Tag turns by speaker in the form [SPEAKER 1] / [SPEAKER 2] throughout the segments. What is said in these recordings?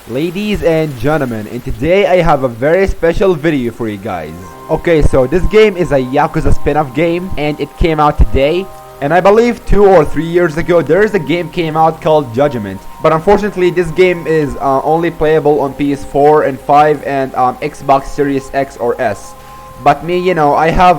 [SPEAKER 1] Ladies and gentlemen, and today I have a very special video for you guys. Okay, so this game is a Yakuza spin-off game and it came out today. And I believe 2 or 3 years ago there is a game came out called Judgment. But unfortunately this game is only playable on PS4 and 5 and Xbox Series X or S. But me, I have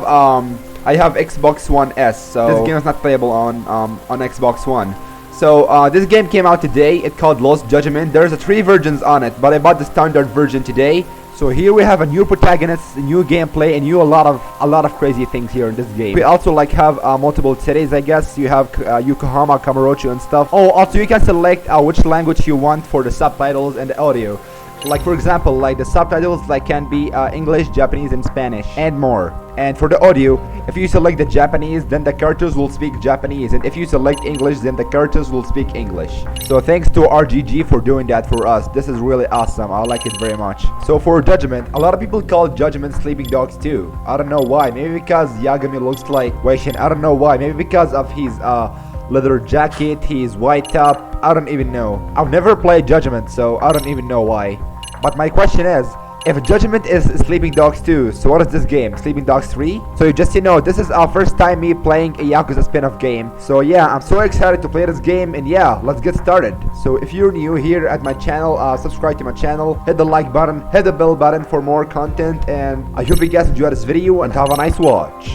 [SPEAKER 1] Xbox One S, so this game is not playable on Xbox One. So this game came out today. It's called Lost Judgment. There's 3 versions on it, but I bought the standard version today. So here we have a new protagonist, a new gameplay, and a lot of crazy things here in this game. We also have multiple cities, I guess. You have Yokohama, Kamurocho, and stuff. Oh, also you can select which language you want for the subtitles and the audio. Like for example, the subtitles can be English, Japanese, and Spanish, and more. And for the audio, if you select the Japanese, then the characters will speak Japanese, and if you select English, then the characters will speak English. So thanks to RGG for doing that for us. This is really awesome. I like it very much. So for Judgment, a lot of people call Judgment Sleeping Dogs too. I don't know why. Maybe because Yagami looks like Weishin. I don't know why. Maybe because of his leather jacket, his white top. I don't even know. I've never played Judgment, so I don't even know why. But my question is, if Judgment is Sleeping Dogs 2, so what is this game? Sleeping Dogs 3? So this is our first time me playing a Yakuza spin-off game. So yeah, I'm so excited to play this game, and yeah, let's get started. So if you're new here at my channel, subscribe to my channel, hit the like button, hit the bell button for more content, and I hope you guys enjoy this video and have a nice watch.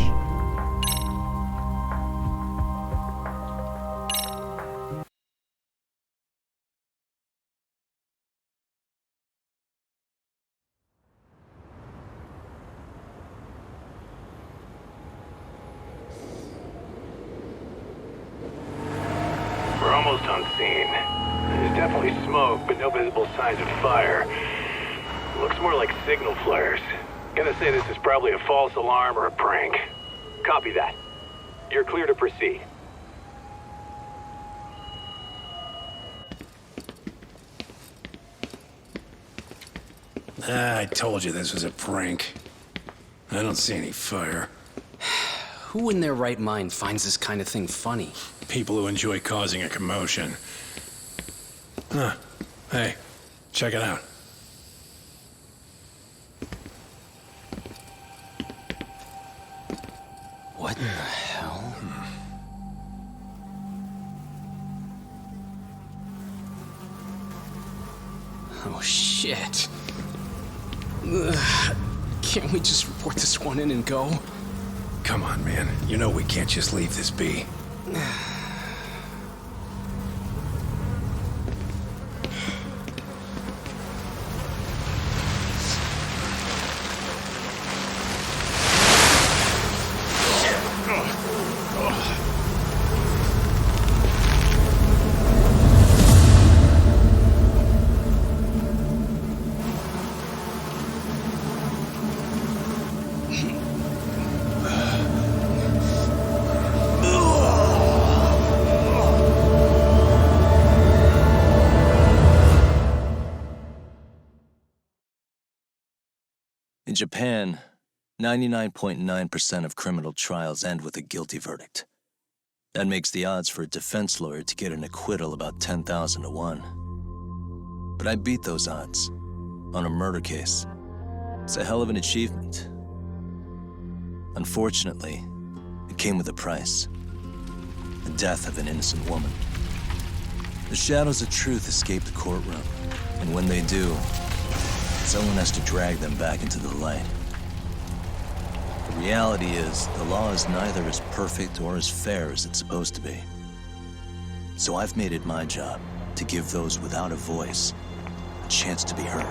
[SPEAKER 2] We're almost on scene. There's definitely smoke, but no visible signs of fire. Looks more like signal flares. Gonna say this is probably a false alarm or a prank. Copy that. You're clear to proceed.
[SPEAKER 3] I told you this was a prank. I don't see any fire.
[SPEAKER 4] Who in their right mind finds this kind of thing funny?
[SPEAKER 3] People who enjoy causing a commotion. Huh. Hey, check it out.
[SPEAKER 4] What in the hell? Oh, shit. Ugh. Can't we just report this one in and go?
[SPEAKER 3] Come on, man. You know we can't just leave this be.
[SPEAKER 5] In Japan, 99.9% of criminal trials end with a guilty verdict. That makes the odds for a defense lawyer to get an acquittal about 10,000 to 1. But I beat those odds on a murder case. It's a hell of an achievement. Unfortunately, it came with a price. The death of an innocent woman. The shadows of truth escape the courtroom, and when they do, someone has to drag them back into the light. The reality is, the law is neither as perfect or as fair as it's supposed to be. So I've made it my job to give those without a voice a chance to be heard.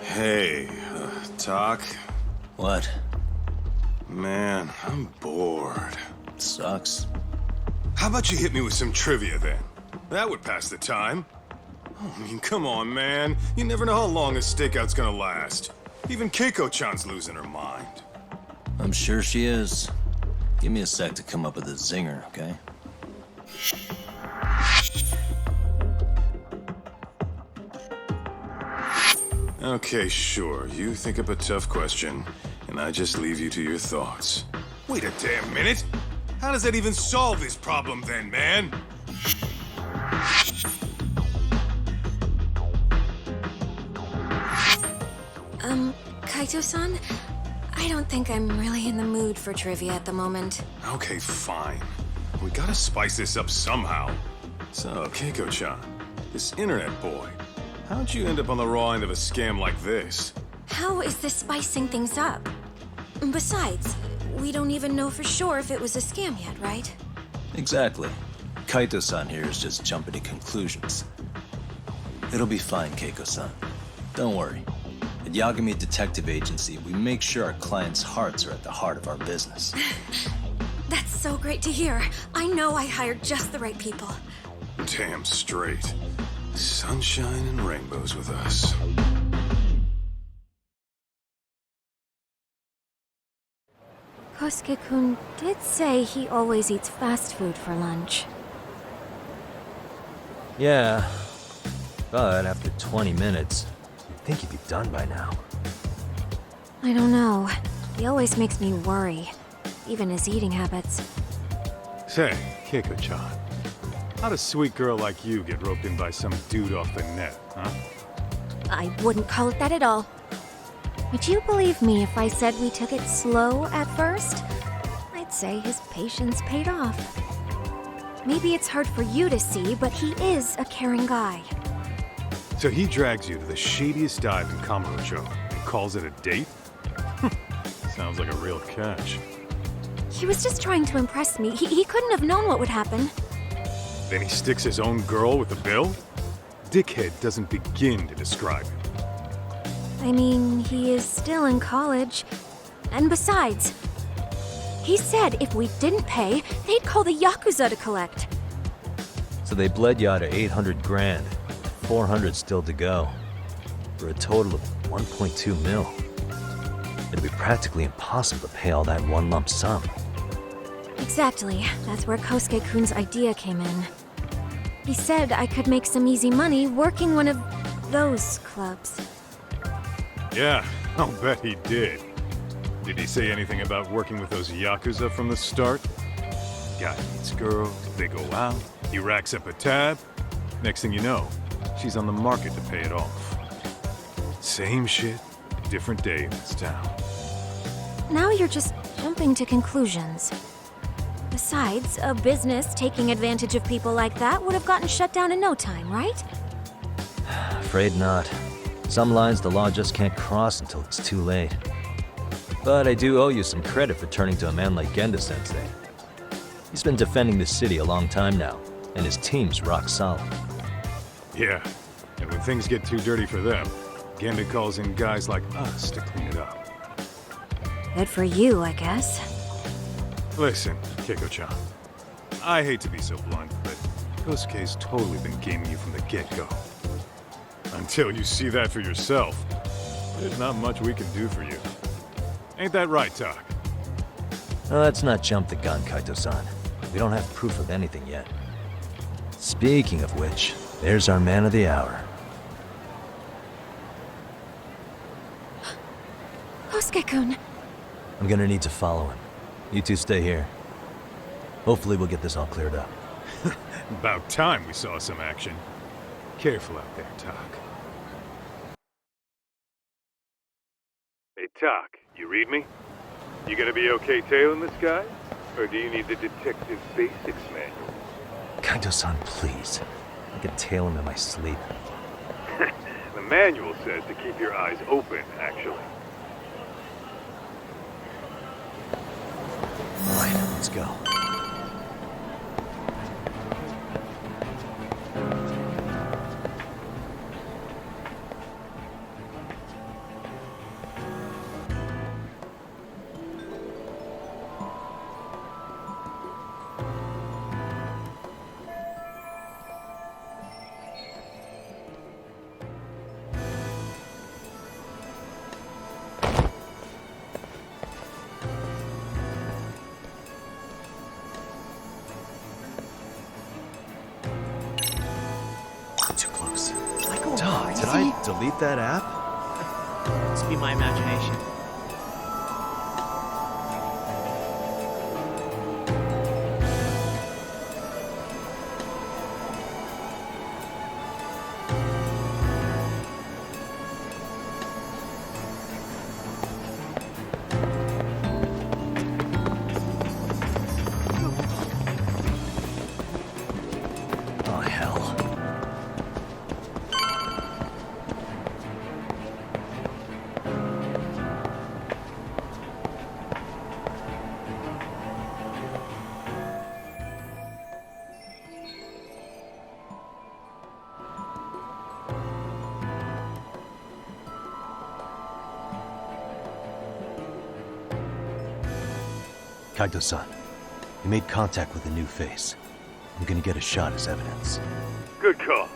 [SPEAKER 6] Hey, Doc?
[SPEAKER 5] What?
[SPEAKER 6] Man, I'm bored.
[SPEAKER 5] Sucks.
[SPEAKER 6] How about you hit me with some trivia then? That would pass the time. Oh, I mean, come on, man. You never know how long this stakeout's gonna last. Even Keiko-chan's losing her mind.
[SPEAKER 5] I'm sure she is. Give me a sec to come up with a zinger, okay?
[SPEAKER 6] Okay, sure. You think up a tough question, and I just leave you to your thoughts. Wait a damn minute! How does that even solve this problem then, man?
[SPEAKER 7] Kaito-san? I don't think I'm really in the mood for trivia at the moment.
[SPEAKER 6] Okay, fine. We gotta spice this up somehow. So, Keiko-chan, this internet boy, how'd you end up on the raw end of a scam like this?
[SPEAKER 7] How is this spicing things up? Besides, we don't even know for sure if it was a scam yet, right?
[SPEAKER 5] Exactly. Kaito-san here is just jumping to conclusions. It'll be fine, Keiko-san. Don't worry. At Yagami Detective Agency, we make sure our clients' hearts are at the heart of our business.
[SPEAKER 7] That's so great to hear. I know I hired just the right people.
[SPEAKER 6] Damn straight. Sunshine and rainbows with us.
[SPEAKER 7] Kosuke-kun did say he always eats fast food for lunch.
[SPEAKER 8] Yeah, but after 20 minutes, you'd think he'd be done by now.
[SPEAKER 7] I don't know. He always makes me worry. Even his eating habits.
[SPEAKER 6] Say, Keiko-chan, how'd a sweet girl like you get roped in by some dude off the net, huh?
[SPEAKER 7] I wouldn't call it that at all. Would you believe me if I said we took it slow at first? I'd say his patience paid off. Maybe it's hard for you to see, but he is a caring guy.
[SPEAKER 6] So he drags you to the shadiest dive in Kamurocho and calls it a date? Sounds like a real catch.
[SPEAKER 7] He was just trying to impress me. He couldn't have known what would happen.
[SPEAKER 6] Then he sticks his own girl with the bill? Dickhead doesn't begin to describe him.
[SPEAKER 7] I mean, he is still in college. And besides, he said if we didn't pay, they'd call the Yakuza to collect.
[SPEAKER 8] So they bled you out of 800 grand, 400 still to go, for a total of 1.2 mil. It'd be practically impossible to pay all that one lump sum.
[SPEAKER 7] Exactly. That's where Kosuke-kun's idea came in. He said I could make some easy money working one of those clubs.
[SPEAKER 6] Yeah, I'll bet he did. Did he say anything about working with those Yakuza from the start? Guy meets girls, they go out, he racks up a tab. Next thing you know, she's on the market to pay it off. Same shit, different day in this town.
[SPEAKER 7] Now you're just jumping to conclusions. Besides, a business taking advantage of people like that would have gotten shut down in no time, right?
[SPEAKER 8] Afraid not. Some lines the law just can't cross until it's too late. But I do owe you some credit for turning to a man like Genda-sensei. He's been defending the city a long time now, and his team's rock solid.
[SPEAKER 6] Yeah, and when things get too dirty for them, Genda calls in guys like us to clean it up.
[SPEAKER 7] Good for you, I guess.
[SPEAKER 6] Listen, Keiko-chan, I hate to be so blunt, but Kosuke's totally been gaming you from the get-go. Until you see that for yourself, there's not much we can do for you. Ain't that right, Tak?
[SPEAKER 8] Well, let's not jump the gun, Kaito-san. We don't have proof of anything yet. Speaking of which, there's our man of the hour.
[SPEAKER 7] Kosuke-kun.
[SPEAKER 8] I'm gonna need to follow him. You two stay here. Hopefully we'll get this all cleared up.
[SPEAKER 6] About time we saw some action. Careful out there, Tak. Hey, Tak, you read me? You gonna be okay tailing this guy? Or do you need the detective basics manual?
[SPEAKER 8] Kaito-san, please. I can tail him in my sleep.
[SPEAKER 6] The manual says to keep your eyes open, actually.
[SPEAKER 8] All right, let's go. Did I delete that app?
[SPEAKER 9] Must be my imagination.
[SPEAKER 8] Oh, hell. Kaito-san, you made contact with a new face. I'm gonna get a shot as evidence.
[SPEAKER 6] Good call.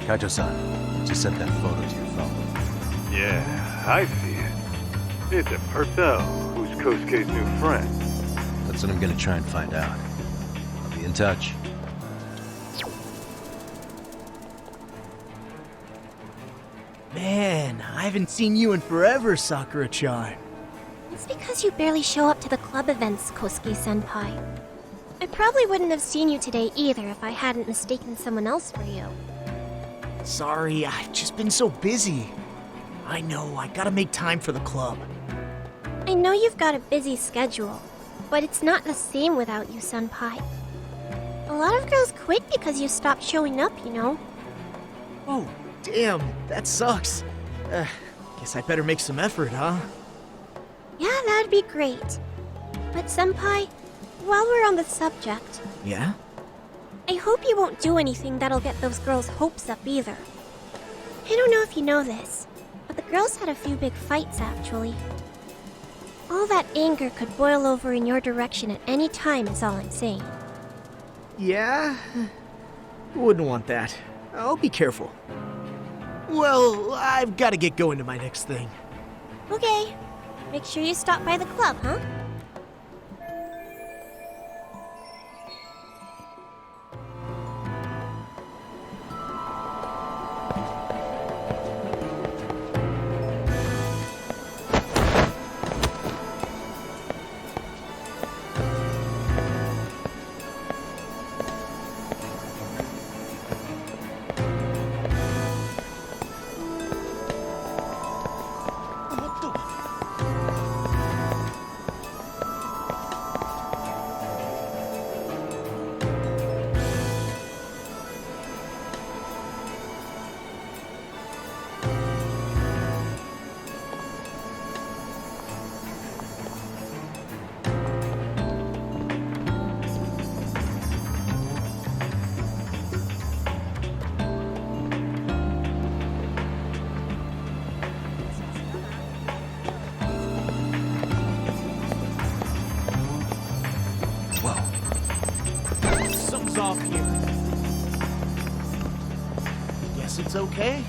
[SPEAKER 8] Kaito-san, just sent that photo to your phone.
[SPEAKER 6] Yeah, I see it. It's a Purcell, who's Kosuke's new friend.
[SPEAKER 8] That's what I'm gonna try and find out. I'll be in touch.
[SPEAKER 9] Man, I haven't seen you in forever, Sakura-chan.
[SPEAKER 7] It's because you barely show up to the club events, Kosuke-senpai. I probably wouldn't have seen you today either if I hadn't mistaken someone else for you.
[SPEAKER 9] Sorry, I've just been so busy. I know, I gotta make time for the club.
[SPEAKER 7] I know you've got a busy schedule, but it's not the same without you, senpai. A lot of girls quit because you stopped showing up, you know.
[SPEAKER 9] Oh, damn, that sucks. Guess I better make some effort, huh?
[SPEAKER 7] Yeah, that'd be great. But senpai, while we're on the subject,
[SPEAKER 9] Yeah?
[SPEAKER 7] I hope you won't do anything that'll get those girls' hopes up either. I don't know if you know this, but the girls had a few big fights actually. All that anger could boil over in your direction at any time is all I'm saying.
[SPEAKER 9] Yeah? Wouldn't want that. I'll be careful. Well, I've gotta get going to my next thing.
[SPEAKER 7] Okay, make sure you stop by the club, huh?
[SPEAKER 9] Something's off here. Guess it's okay.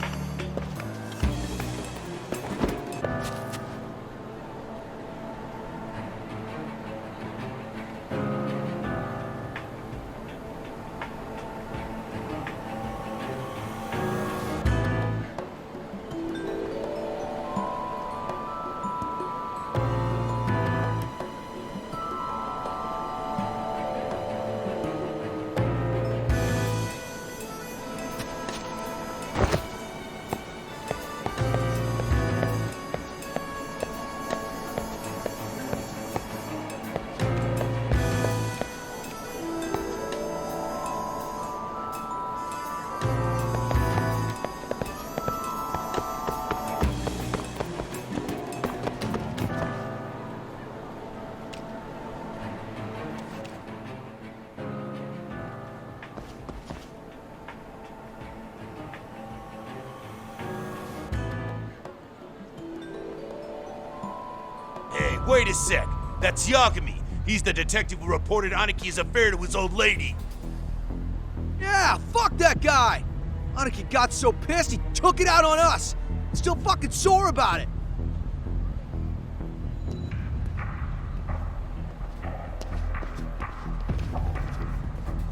[SPEAKER 10] Wait a sec. That's Yagami. He's the detective who reported Aniki's affair to his old lady.
[SPEAKER 9] Yeah, fuck that guy! Aniki got so pissed he took it out on us! Still fucking sore about it!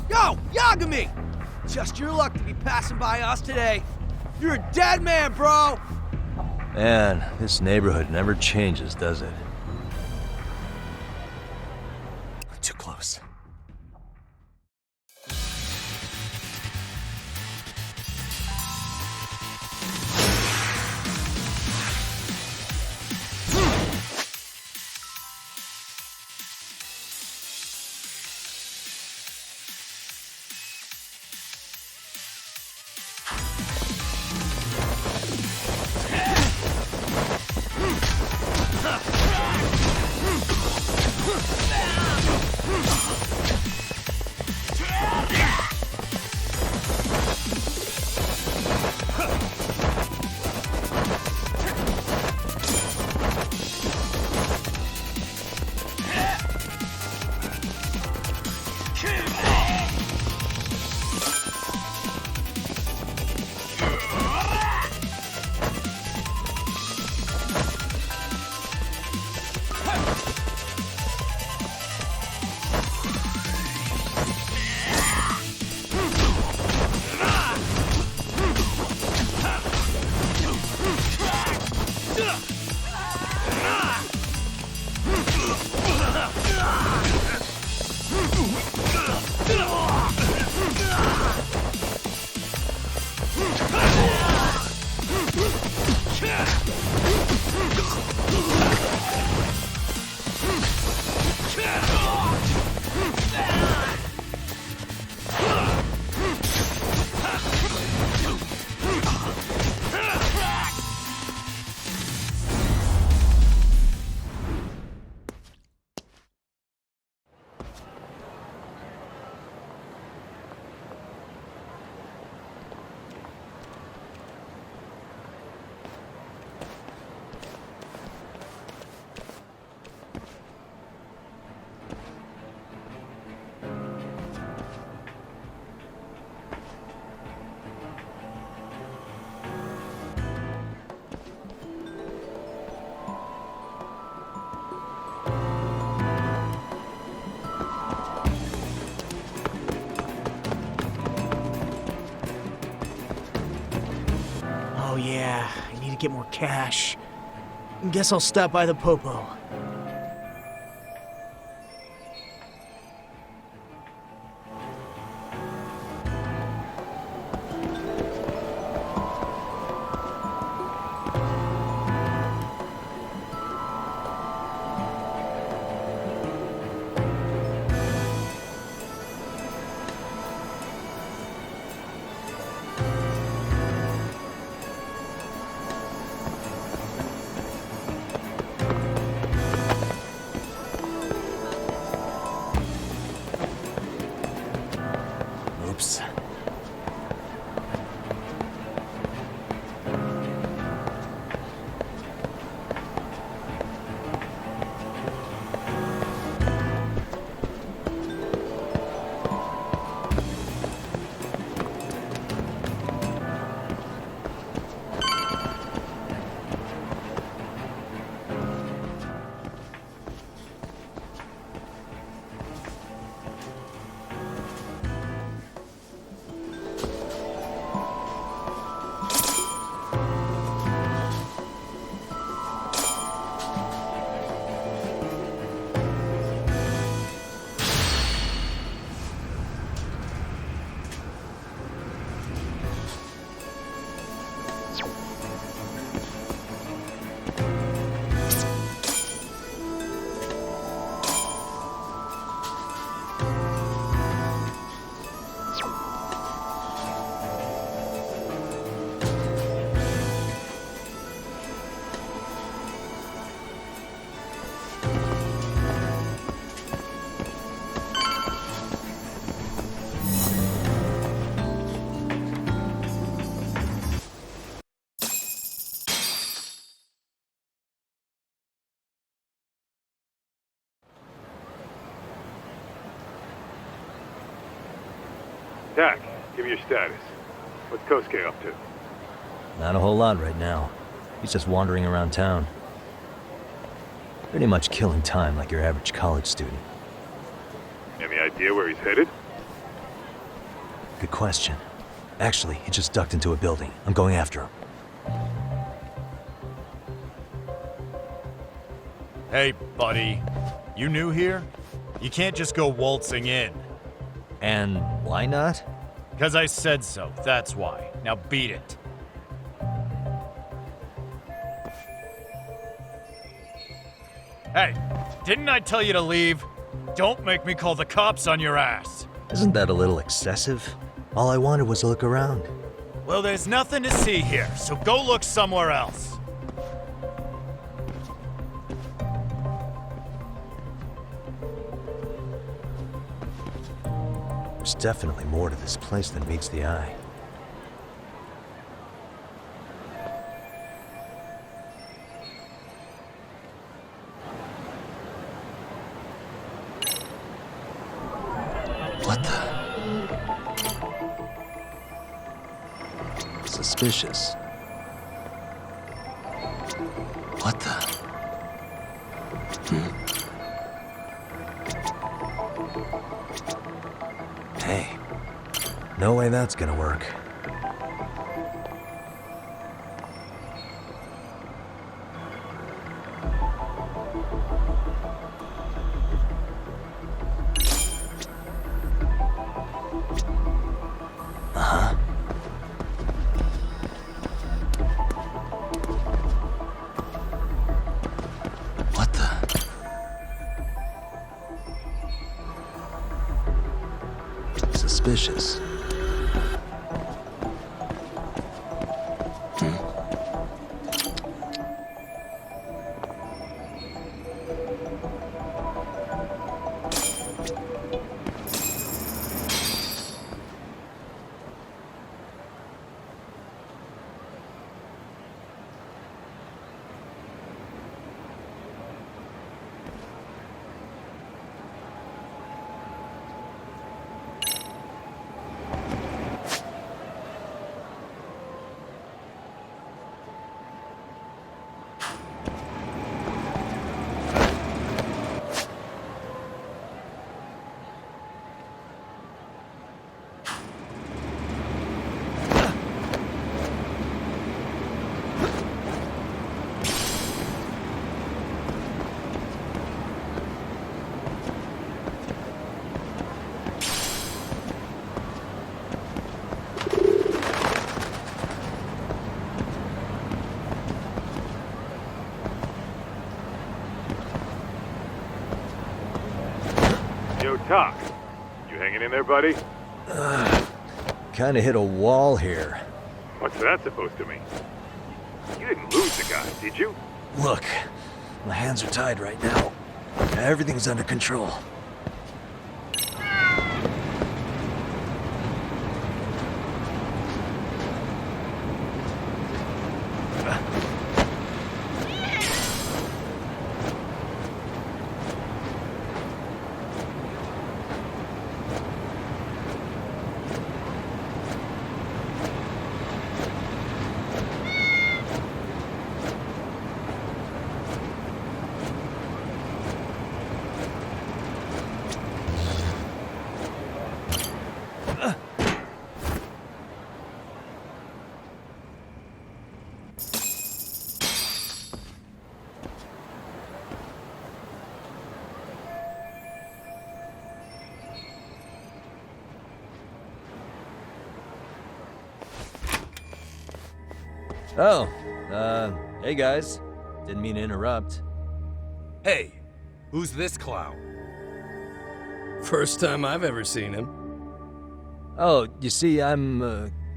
[SPEAKER 9] Yo, Yagami! Just your luck to be passing by us today. You're a dead man, bro!
[SPEAKER 8] Man, this neighborhood never changes, does it?
[SPEAKER 5] Too close.
[SPEAKER 9] Oh yeah, I need to get more cash. Guess I'll stop by the Popo.
[SPEAKER 5] Oops.
[SPEAKER 6] Tak, give me your status. What's Kosuke up to?
[SPEAKER 8] Not a whole lot right now. He's just wandering around town. Pretty much killing time like your average college student.
[SPEAKER 6] Any idea where he's headed?
[SPEAKER 8] Good question. Actually, he just ducked into a building. I'm going after him.
[SPEAKER 11] Hey, buddy. You new here? You can't just go waltzing in.
[SPEAKER 8] And why not?
[SPEAKER 11] 'Cause I said so, that's why. Now beat it. Hey, didn't I tell you to leave? Don't make me call the cops on your ass.
[SPEAKER 8] Isn't that a little excessive? All I wanted was to look around.
[SPEAKER 11] Well, there's nothing to see here, so go look somewhere else.
[SPEAKER 8] There's definitely more to this place than meets the eye. What the? Suspicious. What the? Hey, no way that's gonna work. What the? Suspicious.
[SPEAKER 6] Yo, Tak. You hanging in there, buddy?
[SPEAKER 8] Kinda hit a wall here.
[SPEAKER 6] What's that supposed to mean? You didn't lose the guy, did you?
[SPEAKER 8] Look, my hands are tied right now. Everything's under control. Oh, hey guys. Didn't mean to interrupt.
[SPEAKER 10] Hey, who's this clown?
[SPEAKER 4] First time I've ever seen him.
[SPEAKER 8] Oh, you see, I'm,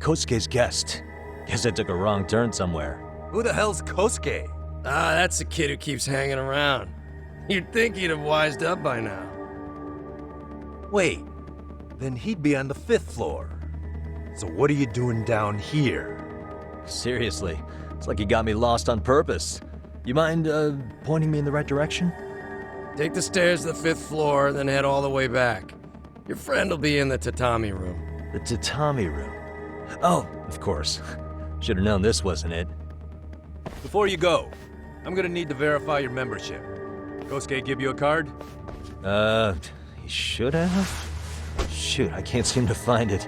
[SPEAKER 8] Kosuke's guest. Guess I took a wrong turn somewhere.
[SPEAKER 10] Who the hell's Kosuke?
[SPEAKER 4] Ah, that's the kid who keeps hanging around. You'd think he'd have wised up by now.
[SPEAKER 10] Wait, then he'd be on the 5th floor. So what are you doing down here?
[SPEAKER 8] Seriously, it's like you got me lost on purpose. You mind, pointing me in the right direction?
[SPEAKER 4] Take the stairs to the 5th floor, then head all the way back. Your friend will be in the tatami room.
[SPEAKER 8] The tatami room. Oh, of course. Should have known this wasn't it.
[SPEAKER 10] Before you go, I'm gonna need to verify your membership. Kosuke give you a card?
[SPEAKER 8] He should have? Shoot, I can't seem to find it.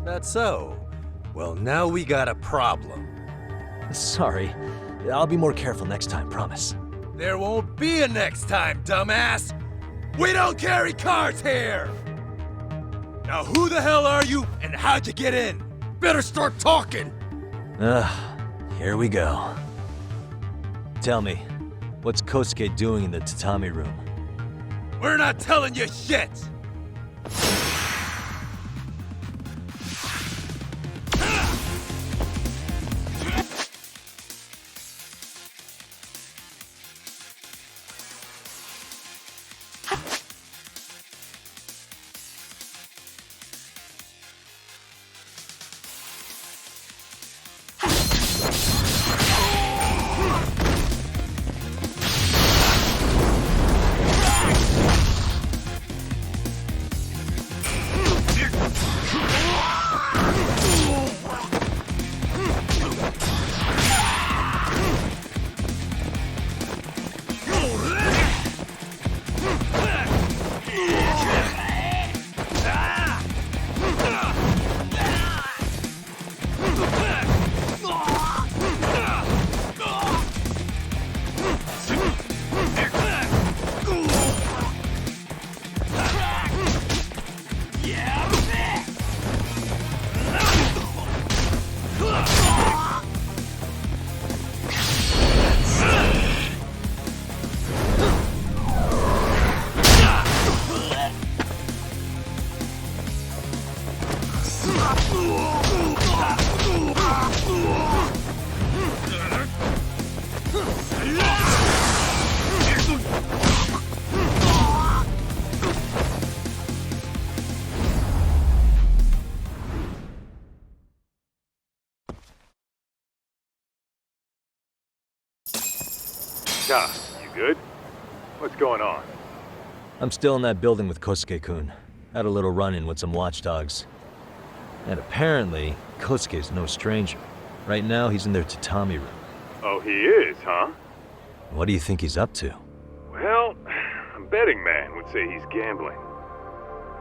[SPEAKER 10] That's so. Well, now we got a problem.
[SPEAKER 8] Sorry. I'll be more careful next time, promise.
[SPEAKER 10] There won't be a next time, dumbass! We don't carry cards here! Now who the hell are you, and how'd you get in? Better start talking!
[SPEAKER 8] Here we go. Tell me, what's Kosuke doing in the tatami room?
[SPEAKER 10] We're not telling you shit!
[SPEAKER 6] Doc, you good? What's going on?
[SPEAKER 8] I'm still in that building with Kosuke-kun. Had a little run-in with some watchdogs. And apparently, Kosuke's no stranger. Right now, he's in their tatami room.
[SPEAKER 6] Oh, he is, huh?
[SPEAKER 8] What do you think he's up to?
[SPEAKER 6] Well, a betting man would say he's gambling.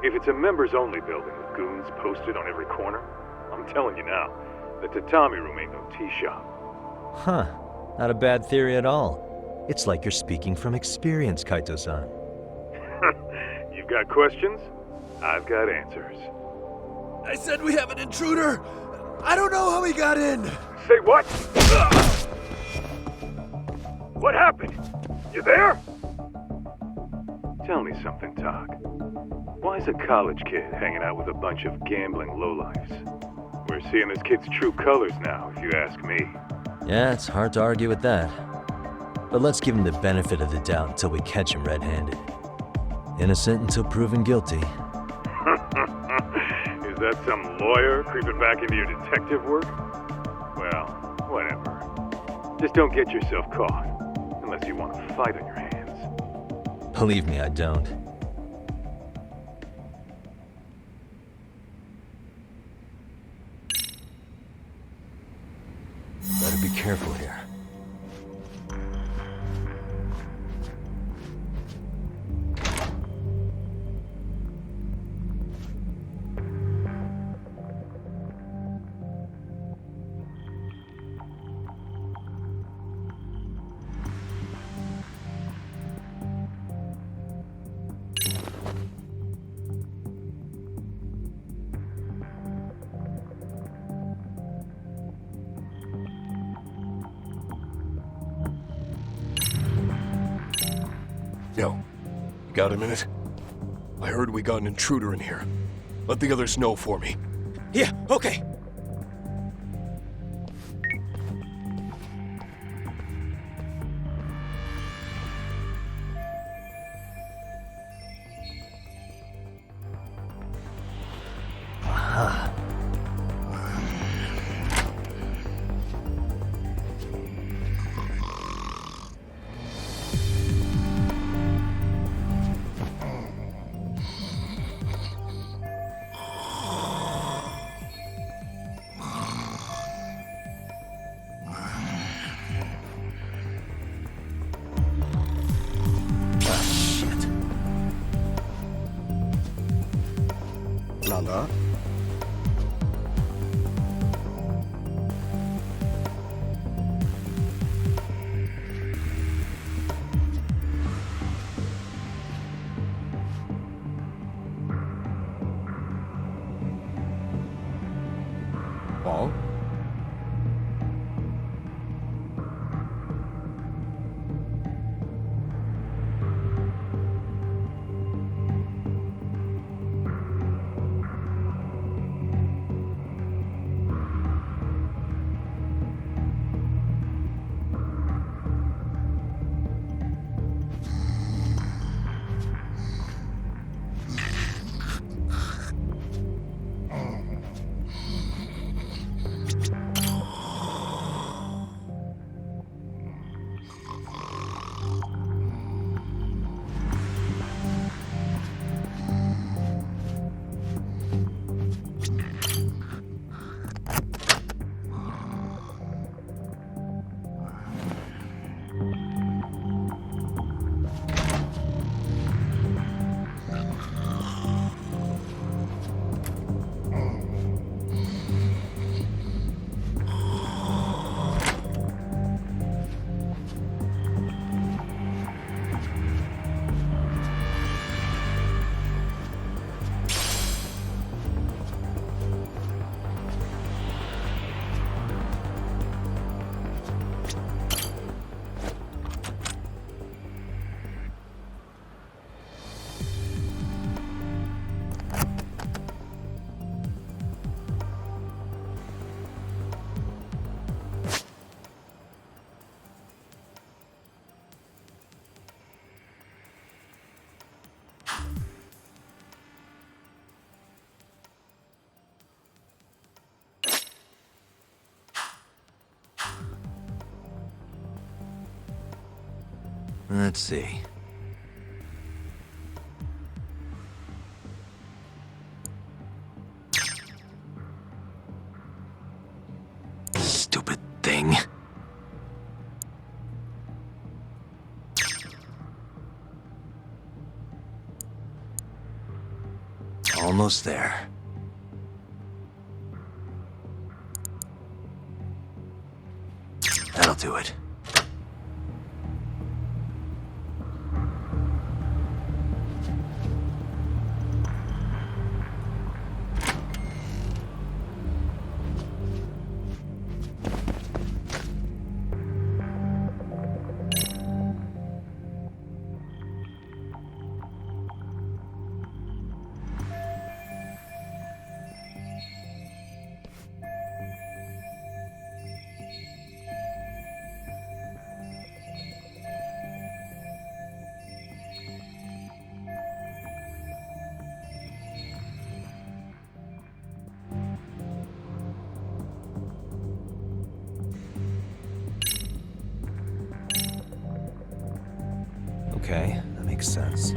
[SPEAKER 6] If it's a members-only building with goons posted on every corner, I'm telling you now, the tatami room ain't no tea shop.
[SPEAKER 8] Huh. Not a bad theory at all. It's like you're speaking from experience, Kaito-san.
[SPEAKER 6] You've got questions? I've got answers.
[SPEAKER 10] I said we have an intruder! I don't know how he got in!
[SPEAKER 6] Say what? What happened? You there? Tell me something, Todd. Why is a college kid hanging out with a bunch of gambling lowlifes? We're seeing this kid's true colors now, if you ask me.
[SPEAKER 8] Yeah, it's hard to argue with that. But let's give him the benefit of the doubt until we catch him red-handed. Innocent until proven guilty.
[SPEAKER 6] Is that some lawyer creeping back into your detective work? Well, whatever. Just don't get yourself caught. Unless you want a fight on your hands.
[SPEAKER 8] Believe me, I don't. Better be careful here.
[SPEAKER 12] Yo, you got a minute? I heard we got an intruder in here. Let the others know for me.
[SPEAKER 9] Yeah, okay.
[SPEAKER 13] なんだ? Well?
[SPEAKER 8] Let's see.
[SPEAKER 5] Stupid thing. Almost there. That'll do it.
[SPEAKER 8] Okay, that makes sense.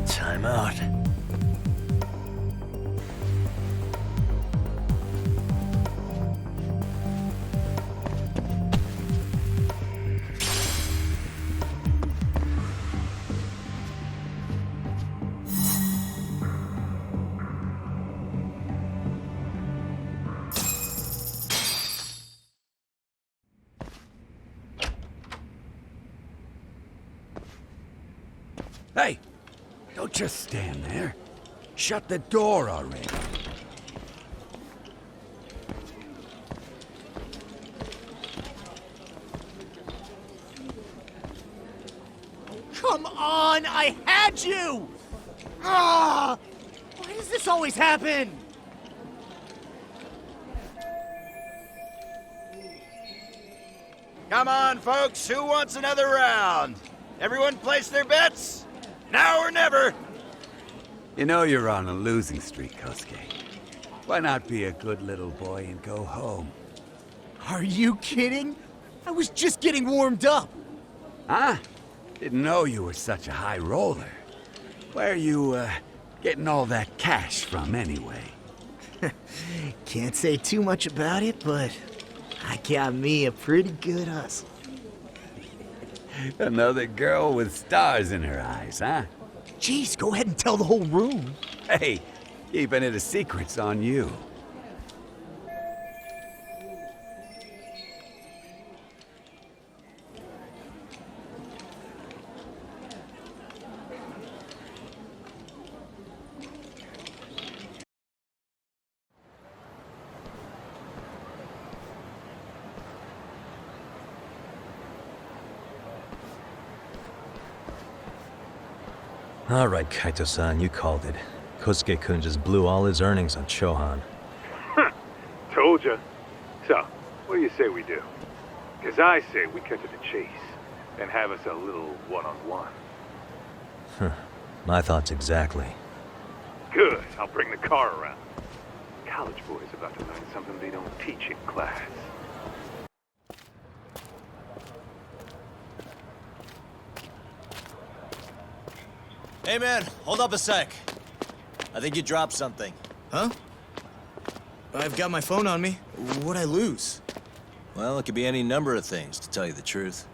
[SPEAKER 5] Time out.
[SPEAKER 10] Hey! Don't just stand there. Shut the door already.
[SPEAKER 9] Come on! I had you! Ah! Why does this always happen?
[SPEAKER 10] Come on, folks. Who wants another round?
[SPEAKER 14] Everyone place their bets? Now or never!
[SPEAKER 15] You know you're on a losing streak, Kosuke. Why not be a good little boy and go home?
[SPEAKER 9] Are you kidding? I was just getting warmed up.
[SPEAKER 15] Huh? Didn't know you were such a high roller. Where are you, getting all that cash from, anyway?
[SPEAKER 9] Can't say too much about it, but I got me a pretty good hustle.
[SPEAKER 15] Another girl with stars in her eyes, huh?
[SPEAKER 9] Jeez, go ahead and tell the whole room.
[SPEAKER 15] Hey, keeping it a secret's on you.
[SPEAKER 8] All right, Kaito-san, you called it. Kosuke-kun just blew all his earnings on Chohan.
[SPEAKER 6] Told ya. So, what do you say we do? Because I say we cut to the chase and have us a little one-on-one.
[SPEAKER 8] My thoughts exactly.
[SPEAKER 6] Good. I'll bring the car around. College boys about to learn something they don't teach in class.
[SPEAKER 5] Hey man, hold up a sec. I think you dropped something.
[SPEAKER 9] Huh? I've got my phone on me. What'd I lose?
[SPEAKER 5] Well, it could be any number of things, to tell you the truth.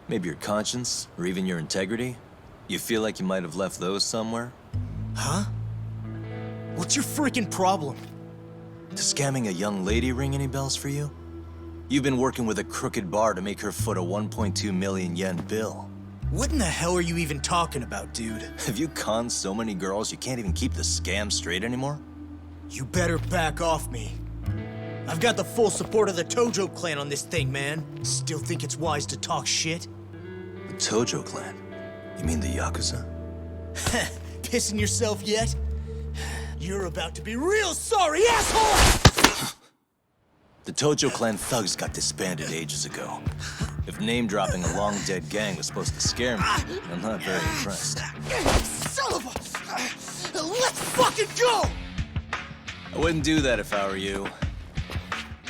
[SPEAKER 5] Maybe your conscience, or even your integrity. You feel like you might have left those somewhere?
[SPEAKER 9] Huh? What's your freaking problem?
[SPEAKER 5] Does scamming a young lady ring any bells for you? You've been working with a crooked bar to make her foot a 1.2 million yen bill.
[SPEAKER 9] What in the hell are you even talking about, dude?
[SPEAKER 5] Have you conned so many girls you can't even keep the scam straight anymore?
[SPEAKER 9] You better back off me. I've got the full support of the Tojo clan on this thing, man. Still think it's wise to talk shit?
[SPEAKER 5] The Tojo clan? You mean the Yakuza?
[SPEAKER 9] Pissing yourself yet? You're about to be real sorry, asshole!
[SPEAKER 5] The Tojo clan thugs got disbanded ages ago. If name-dropping a long-dead gang was supposed to scare me, I'm not very impressed.
[SPEAKER 9] Son of a... Let's fucking go!
[SPEAKER 5] I wouldn't do that if I were you.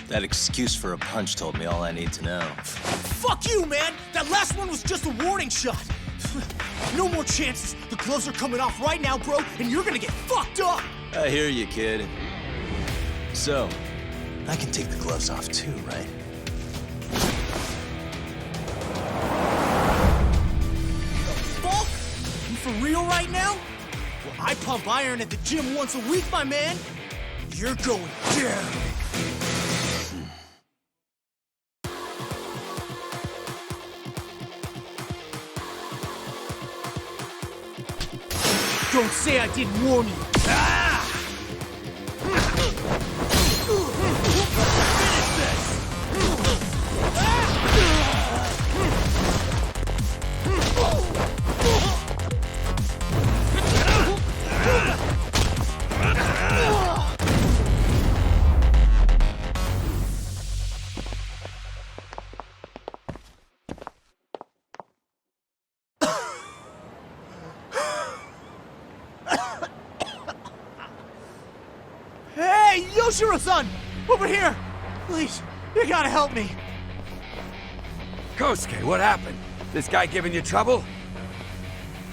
[SPEAKER 5] That excuse for a punch told me all I need to know.
[SPEAKER 9] Fuck you, man! That last one was just a warning shot! No more chances! The gloves are coming off right now, bro, and you're gonna get fucked up!
[SPEAKER 5] I hear you, kid. So, I can take the gloves off too, right?
[SPEAKER 9] Fuck? You for real right now? Well, I pump iron at the gym once a week, my man. You're going down. Don't say I didn't warn you. Ah! Finish this! Hey, Yoshiro-san! Over here! Please, you gotta help me!
[SPEAKER 15] Kosuke, what happened? This guy giving you trouble?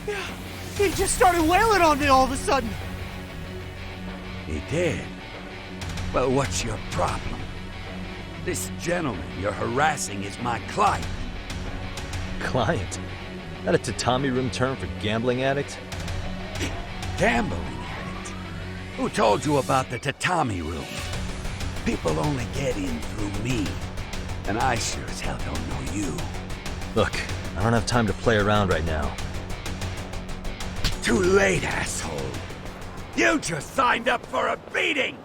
[SPEAKER 9] Yeah, he just started wailing on me all of a sudden!
[SPEAKER 15] He did? Well, what's your problem? This gentleman you're harassing is my client.
[SPEAKER 8] Client? That a tatami room term for gambling addict?
[SPEAKER 15] Gambling addict? Who told you about the tatami room? People only get in through me. And I sure as hell don't know you.
[SPEAKER 8] Look, I don't have time to play around right now.
[SPEAKER 15] Too late, asshole. You just signed up for a beating!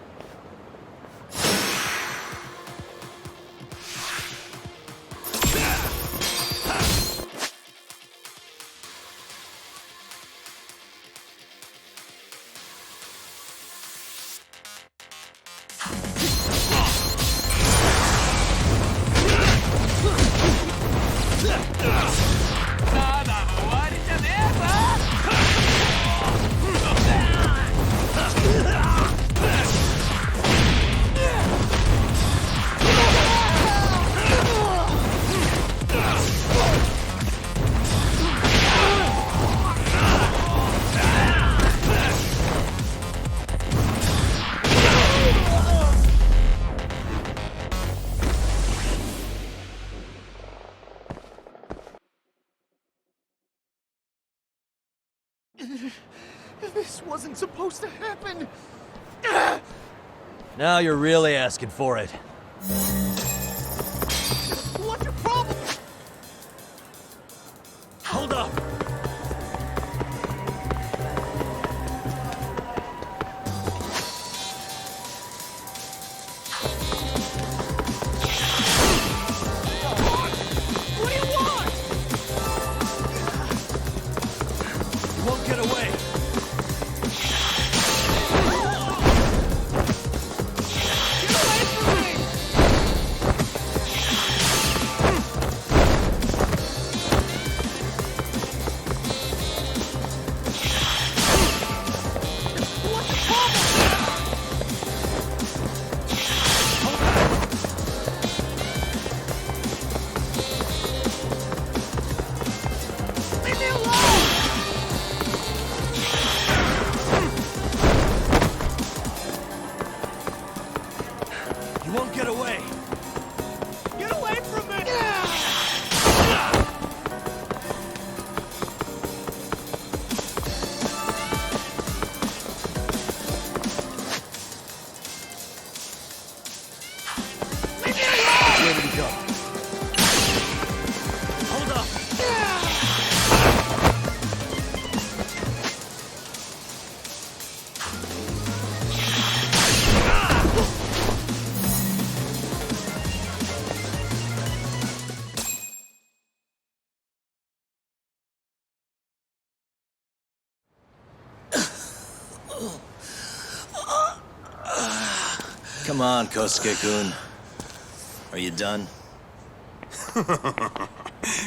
[SPEAKER 9] This wasn't supposed to happen.
[SPEAKER 8] Now you're really asking for it.
[SPEAKER 9] What's your problem?
[SPEAKER 8] Hold up!
[SPEAKER 9] What do you want?
[SPEAKER 8] You won't get away! You won't get away!
[SPEAKER 9] Get away from me!
[SPEAKER 8] Where did he go? Hold up!
[SPEAKER 5] Come on, Kosuke-kun. Are you done?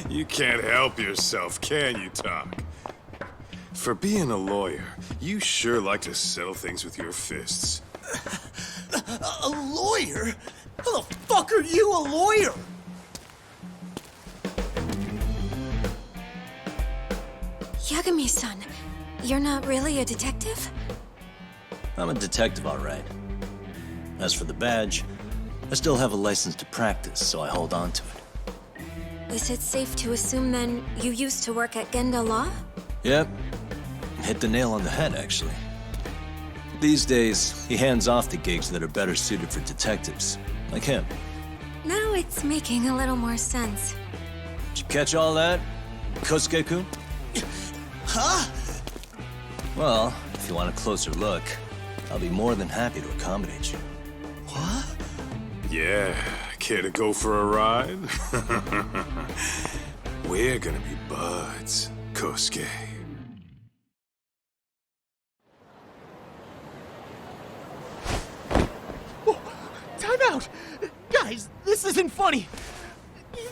[SPEAKER 6] You can't help yourself, can you, Tak? For being a lawyer, you sure like to settle things with your fists.
[SPEAKER 9] A lawyer? How the fuck are you a lawyer?
[SPEAKER 7] Yagami-san, you're not really a detective?
[SPEAKER 5] I'm a detective, all right. As for the badge, I still have a license to practice, so I hold on to it.
[SPEAKER 7] Is it safe to assume then you used to work at Genda Law?
[SPEAKER 5] Yep. Hit the nail on the head, actually. These days, he hands off the gigs that are better suited for detectives, like him.
[SPEAKER 7] Now it's making a little more sense.
[SPEAKER 5] Did you catch all that, Kosuke-kun?
[SPEAKER 9] Huh?
[SPEAKER 5] Well, if you want a closer look, I'll be more than happy to accommodate you.
[SPEAKER 9] What?
[SPEAKER 6] Yeah, care to go for a ride? We're gonna be buds, Kosuke.
[SPEAKER 9] Oh, time out! Guys, this isn't funny!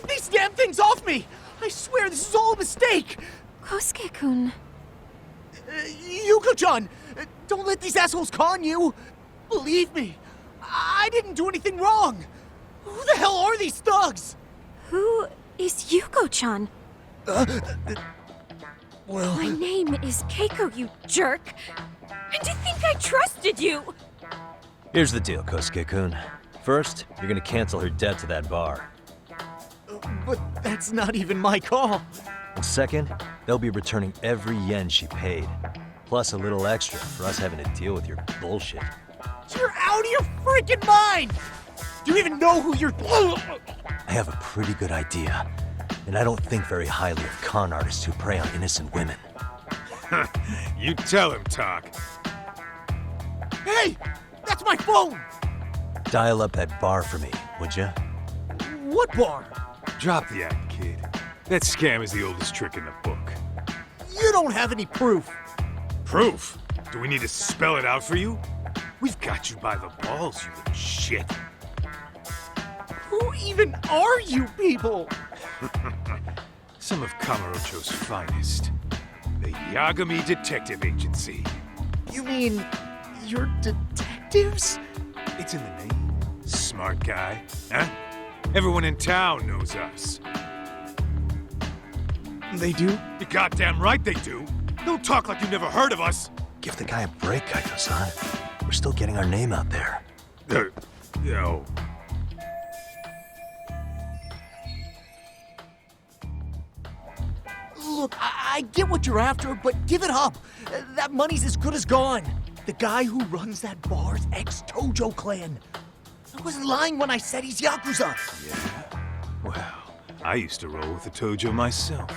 [SPEAKER 9] These damn things off me! I swear this is all a mistake!
[SPEAKER 7] Kosuke-kun.
[SPEAKER 9] Yuko-chan! Don't let these assholes con you! Believe me, I didn't do anything wrong! Who the hell are these thugs?
[SPEAKER 7] Who is Yuko-chan?
[SPEAKER 9] Well...
[SPEAKER 7] My name is Keiko, you jerk! And to think I trusted you!
[SPEAKER 8] Here's the deal, Kosuke-kun. First, you're gonna cancel her debt to that bar.
[SPEAKER 9] But that's not even my call.
[SPEAKER 8] And second, they'll be returning every yen she paid. Plus a little extra for us having to deal with your bullshit.
[SPEAKER 9] You're out of your freaking mind! Do you even know who you're...
[SPEAKER 8] I have a pretty good idea. And I don't think very highly of con artists who prey on innocent women.
[SPEAKER 6] You tell him, Tak.
[SPEAKER 9] Hey! That's my phone!
[SPEAKER 8] Dial up that bar for me, would ya?
[SPEAKER 9] What bar?
[SPEAKER 6] Drop the act, kid. That scam is the oldest trick in the book.
[SPEAKER 9] You don't have any proof.
[SPEAKER 6] Proof? Do we need to spell it out for you? We've got you by the balls, you little shit.
[SPEAKER 9] Who even are you people?
[SPEAKER 6] Some of Kamurocho's finest. The Yagami Detective Agency.
[SPEAKER 9] You mean you're detectives?
[SPEAKER 6] It's in the name. Smart guy, huh? Everyone in town knows us.
[SPEAKER 9] They do?
[SPEAKER 6] You're goddamn right they do. Don't talk like you've never heard of us.
[SPEAKER 8] Give the guy a break, Kaito-san. We're still getting our name out there.
[SPEAKER 6] No.
[SPEAKER 9] Look, I get what you're after, but give it up. That money's as good as gone. The guy who runs that bar's ex-Tojo clan. I wasn't lying when I said he's Yakuza.
[SPEAKER 6] Yeah? Well, I used to roll with the Tojo myself.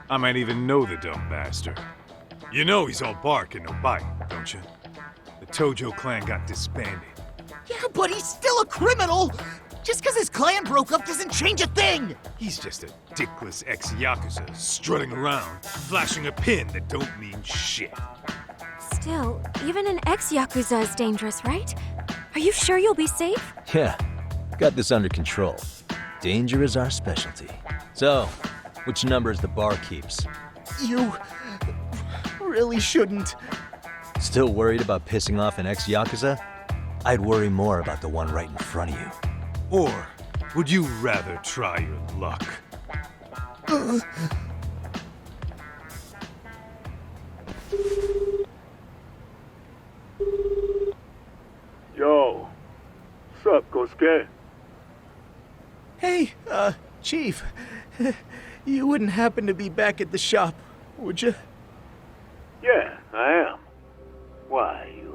[SPEAKER 6] I might even know the dumb bastard. You know he's all bark and no bite, don't you? The Tojo clan got disbanded.
[SPEAKER 9] Yeah, but he's still a criminal! Just because his clan broke up doesn't change a thing!
[SPEAKER 6] He's just a dickless ex-Yakuza strutting around, flashing a pin that don't mean shit.
[SPEAKER 7] Still, even an ex-Yakuza is dangerous, right? Are you sure you'll be safe?
[SPEAKER 8] Yeah, got this under control. Danger is our specialty. So, which numbers the bar keeps?
[SPEAKER 9] You really shouldn't.
[SPEAKER 8] Still worried about pissing off an ex-Yakuza? I'd worry more about the one right in front of you.
[SPEAKER 6] Or would you rather try your luck?
[SPEAKER 16] Yo, what's up, Kosuke?
[SPEAKER 9] Hey, Chief. You wouldn't happen to be back at the shop, would you?
[SPEAKER 16] Yeah, I am. Why, you,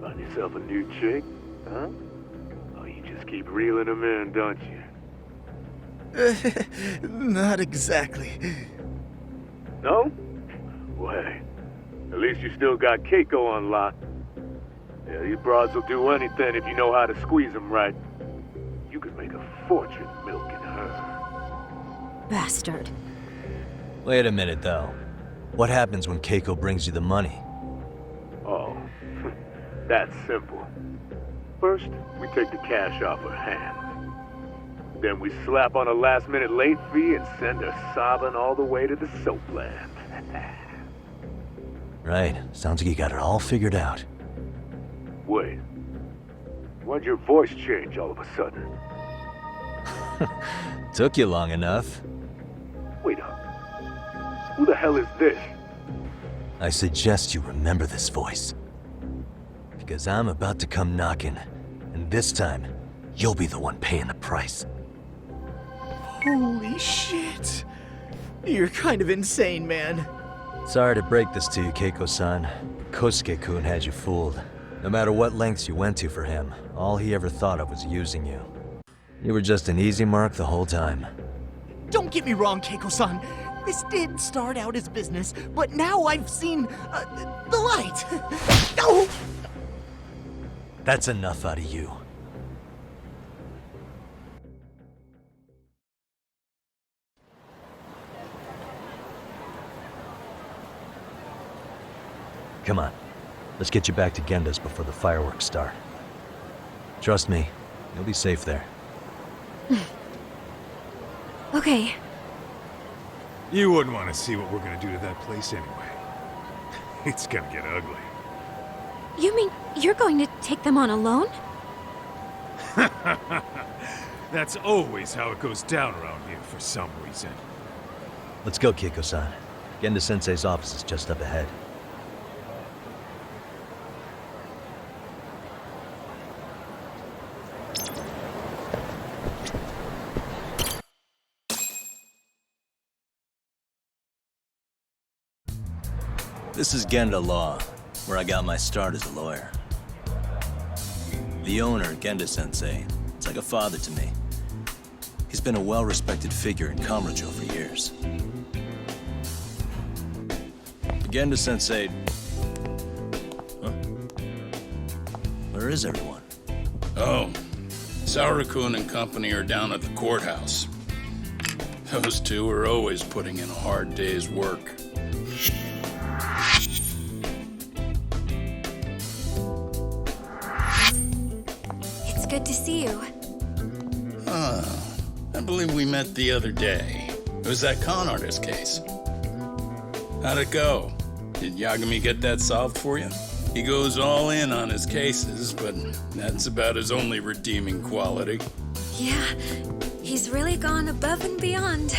[SPEAKER 16] find yourself a new chick, huh? Oh, you just keep reeling them in, don't you?
[SPEAKER 9] Not exactly.
[SPEAKER 16] No? Well, hey, at least you still got Keiko on lock. Yeah, these broads will do anything if you know how to squeeze them right. You could make a fortune milking her.
[SPEAKER 7] Bastard.
[SPEAKER 8] Wait a minute, though. What happens when Keiko brings you the money?
[SPEAKER 16] Oh, that's simple. First, we take the cash off her hand. Then we slap on a last-minute late fee and send her sobbing all the way to the soapland.
[SPEAKER 8] Right. Sounds like you got it all figured out.
[SPEAKER 16] Wait. Why'd your voice change all of a sudden?
[SPEAKER 8] Took you long enough.
[SPEAKER 16] Wait up. Who the hell is this?
[SPEAKER 8] I suggest you remember this voice. Because I'm about to come knocking, and this time, you'll be the one paying the price.
[SPEAKER 9] Holy shit. You're kind of insane, man.
[SPEAKER 8] Sorry to break this to you, Keiko-san. Kosuke-kun had you fooled. No matter what lengths you went to for him, all he ever thought of was using you. You were just an easy mark the whole time.
[SPEAKER 9] Don't get me wrong, Keiko-san. This did start out as business, but now I've seen the light. Oh!
[SPEAKER 8] That's enough out of you. Come on. Let's get you back to Genda's before the fireworks start. Trust me, you'll be safe there.
[SPEAKER 7] Okay.
[SPEAKER 6] You wouldn't want to see what we're gonna do to that place anyway. It's gonna get ugly.
[SPEAKER 7] You mean you're going to take them on alone?
[SPEAKER 6] That's always how it goes down around here for some reason.
[SPEAKER 8] Let's go, Keiko-san. Genda-sensei's office is just up ahead. This is Genda Law, where I got my start as a lawyer. The owner, Genda-sensei, is like a father to me. He's been a well-respected figure in Kamurocho for years. Genda-sensei... Huh? Where is everyone?
[SPEAKER 17] Oh, Saura-kun and company are down at the courthouse. Those two are always putting in a hard day's work.
[SPEAKER 7] Good to see you.
[SPEAKER 17] I believe we met the other day. It was that con artist case. How'd it go? Did Yagami get that solved for you? He goes all in on his cases, but that's about his only redeeming quality.
[SPEAKER 7] Yeah, he's really gone above and beyond.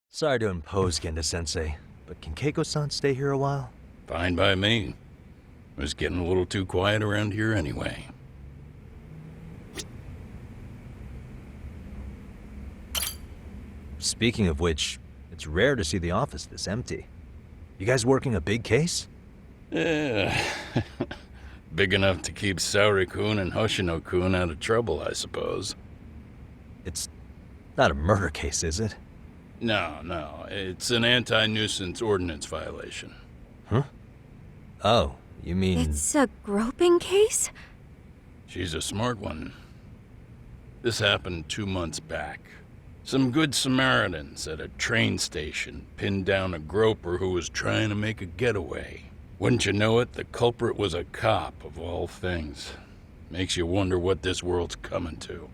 [SPEAKER 8] Sorry to impose, Genda-sensei, but can Keiko-san stay here a while?
[SPEAKER 17] Fine by me. It was getting a little too quiet around here anyway.
[SPEAKER 8] Speaking of which, it's rare to see the office this empty. You guys working a big case?
[SPEAKER 17] Yeah. Big enough to keep Saori-kun and Hoshino-kun out of trouble, I suppose.
[SPEAKER 8] It's not a murder case, is it?
[SPEAKER 17] No. It's an anti-nuisance ordinance violation.
[SPEAKER 8] Huh? Oh, you mean...
[SPEAKER 7] It's a groping case?
[SPEAKER 17] She's a smart one. This happened 2 months back. Some good Samaritans at a train station pinned down a groper who was trying to make a getaway. Wouldn't you know it, the culprit was a cop, of all things. Makes you wonder what this world's coming to.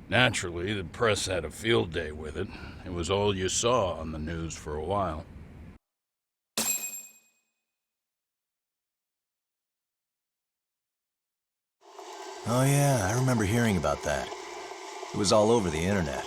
[SPEAKER 17] Naturally, the press had a field day with it. It was all you saw on the news for a while.
[SPEAKER 5] Oh yeah, I remember hearing about that. It was all over the internet.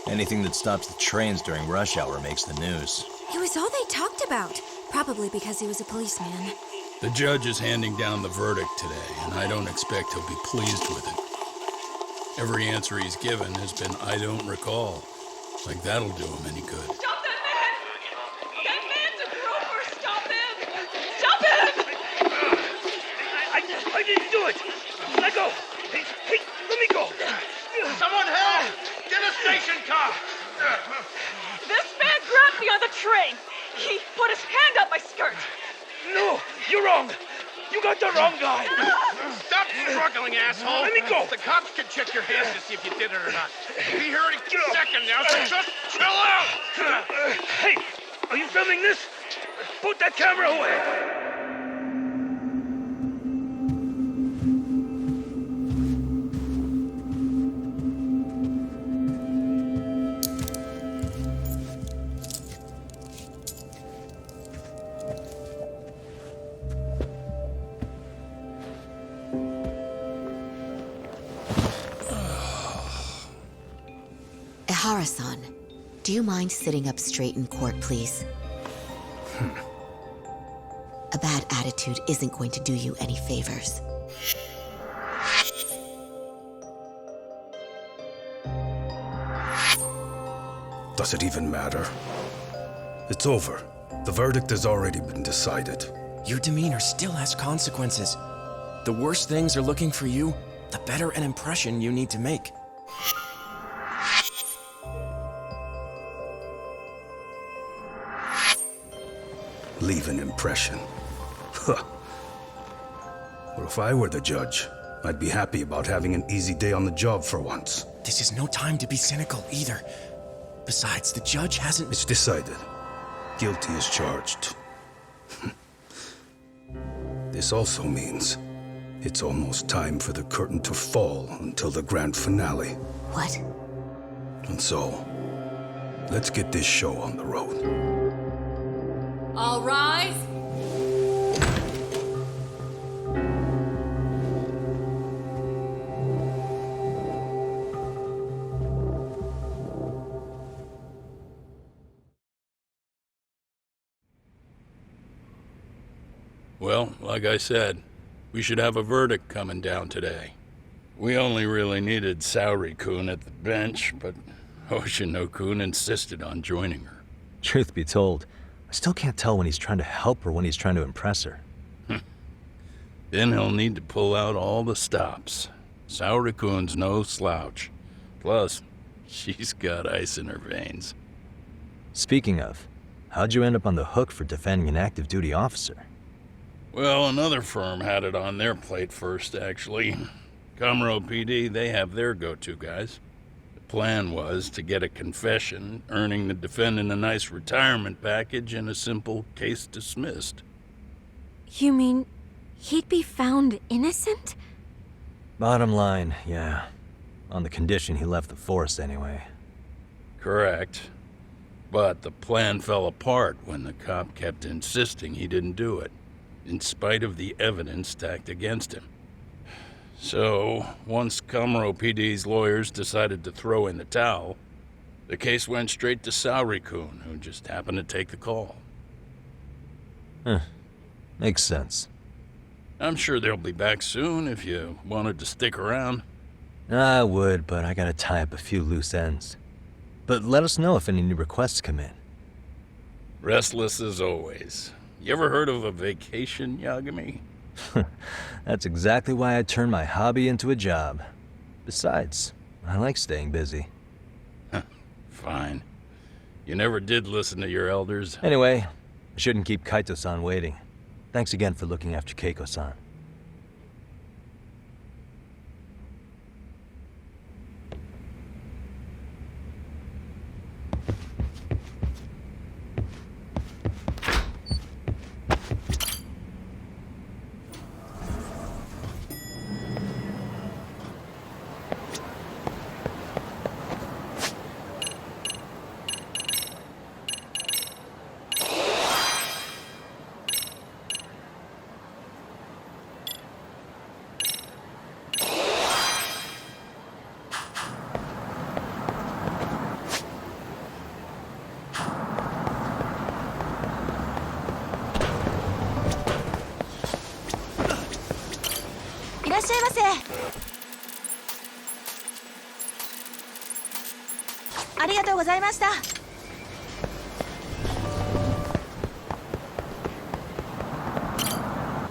[SPEAKER 5] Anything that stops the trains during rush hour makes the news.
[SPEAKER 7] It was all they talked about. Probably because he was a policeman.
[SPEAKER 17] The judge is handing down the verdict today, and I don't expect he'll be pleased with it. Every answer he's given has been, I don't recall. Like that'll do him any good.
[SPEAKER 18] Stop that man! That man's a groper! Stop him! Stop him!
[SPEAKER 14] I didn't do it! Let go! Hey, let me go!
[SPEAKER 18] Someone help!
[SPEAKER 14] Get a station car!
[SPEAKER 18] This man grabbed me on the train! He put his hand up my skirt!
[SPEAKER 14] No! You're wrong! You got the wrong guy!
[SPEAKER 19] Stop struggling, asshole!
[SPEAKER 14] Let me go!
[SPEAKER 19] The cops can check your hands to see if you did it or not. We'll be here in a second now, so just chill out!
[SPEAKER 14] Hey! Are you filming this? Put that camera away!
[SPEAKER 20] Ihara-san, do you mind sitting up straight in court, please? A bad attitude isn't going to do you any favors.
[SPEAKER 21] Does it even matter? It's over. The verdict has already been decided.
[SPEAKER 4] Your demeanor still has consequences. The worse things are looking for you, the better an impression you need to make.
[SPEAKER 21] Leave an impression. Huh. Well, if I were the judge, I'd be happy about having an easy day on the job for once.
[SPEAKER 4] This is no time to be cynical either. Besides, the judge hasn't...
[SPEAKER 21] It's decided. Guilty is charged. This also means it's almost time for the curtain to fall until the grand finale.
[SPEAKER 20] What?
[SPEAKER 21] And so, let's get this show on the road.
[SPEAKER 18] All rise!
[SPEAKER 17] Well, like I said, we should have a verdict coming down today. We only really needed Saori-kun at the bench, but Hoshino-kun insisted on joining her.
[SPEAKER 8] Truth be told, I still can't tell when he's trying to help or when he's trying to impress her.
[SPEAKER 17] Then he'll need to pull out all the stops. Saori-kun's no slouch. Plus, she's got ice in her veins.
[SPEAKER 8] Speaking of, how'd you end up on the hook for defending an active duty officer?
[SPEAKER 17] Well, another firm had it on their plate first, actually. Kamuro PD, they have their go-to guys. The plan was to get a confession, earning the defendant a nice retirement package and a simple case dismissed.
[SPEAKER 7] You mean he'd be found innocent?
[SPEAKER 8] Bottom line, yeah. On the condition he left the force anyway.
[SPEAKER 17] Correct. But the plan fell apart when the cop kept insisting he didn't do it, in spite of the evidence stacked against him. So, once Kamuro PD's lawyers decided to throw in the towel, the case went straight to Saori-kun, who just happened to take the call.
[SPEAKER 8] Makes sense.
[SPEAKER 17] I'm sure they'll be back soon if you wanted to stick around.
[SPEAKER 8] I would, but I gotta tie up a few loose ends. But let us know if any new requests come in.
[SPEAKER 17] Restless as always. You ever heard of a vacation, Yagami?
[SPEAKER 8] That's exactly why I turned my hobby into a job. Besides, I like staying busy.
[SPEAKER 17] Fine. You never did listen to your elders.
[SPEAKER 8] Anyway, I shouldn't keep Kaito-san waiting. Thanks again for looking after Keiko-san.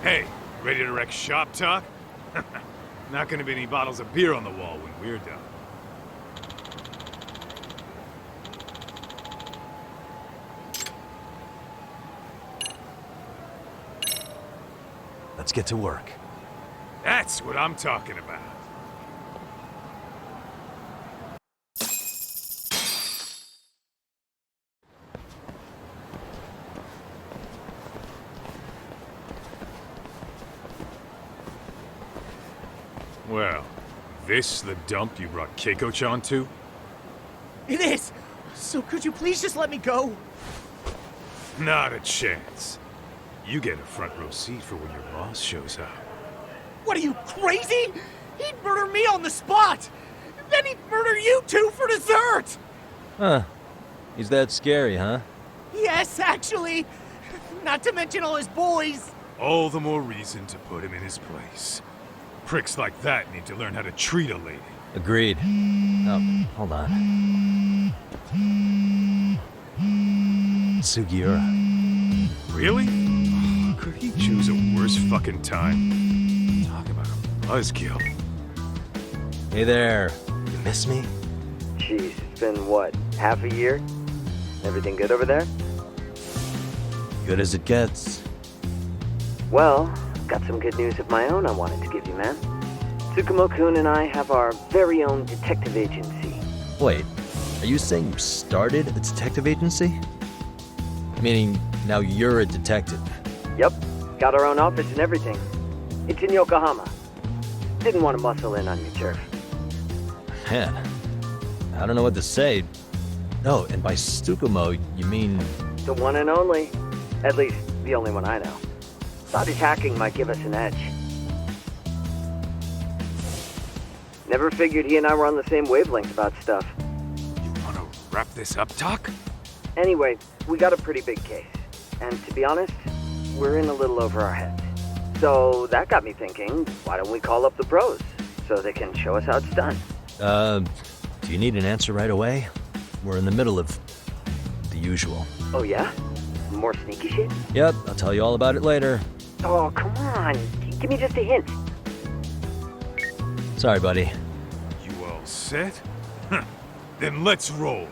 [SPEAKER 6] Hey, ready to wreck shop talk? Not gonna be any bottles of beer on the wall when we're done.
[SPEAKER 8] Let's get to work.
[SPEAKER 6] That's what I'm talking about. Well, this the dump you brought Keiko-chan to?
[SPEAKER 9] It is! So could you please just let me go?
[SPEAKER 6] Not a chance. You get a front row seat for when your boss shows up.
[SPEAKER 9] What are you, crazy? He'd murder me on the spot! Then he'd murder you two for dessert!
[SPEAKER 8] Huh. He's that scary, huh?
[SPEAKER 9] Yes, actually. Not to mention all his boys.
[SPEAKER 6] All the more reason to put him in his place. Pricks like that need to learn how to treat a lady.
[SPEAKER 8] Agreed. Oh, hold on. Sugiura.
[SPEAKER 6] Really? Could he choose a worse fucking time? Talk about a buzzkill.
[SPEAKER 8] Hey there. You miss me?
[SPEAKER 1] Jeez, it's been what, half a year? Everything good over there?
[SPEAKER 8] Good as it gets.
[SPEAKER 1] Well, got some good news of my own I wanted to give you, man. Tsukumo-kun and I have our very own detective agency.
[SPEAKER 8] Wait, are you saying you started a detective agency? Meaning, now you're a detective?
[SPEAKER 1] Yep, got our own office and everything. It's in Yokohama. Didn't want to muscle in on your turf.
[SPEAKER 8] Man, I don't know what to say. Oh, and by Tsukumo, you mean...
[SPEAKER 1] The one and only. At least, the only one I know. Thought his hacking might give us an edge. Never figured he and I were on the same wavelength about stuff.
[SPEAKER 6] You wanna wrap this up, Doc?
[SPEAKER 1] Anyway, we got a pretty big case. And to be honest, we're in a little over our heads. So that got me thinking, why don't we call up the pros so they can show us how it's done?
[SPEAKER 8] Do you need an answer right away? We're in the middle of the usual.
[SPEAKER 1] Oh yeah? More sneaky shit?
[SPEAKER 8] Yep, I'll tell you all about it later.
[SPEAKER 1] Oh, come on. Give me just a hint.
[SPEAKER 8] Sorry, buddy.
[SPEAKER 6] You all set? Then let's roll.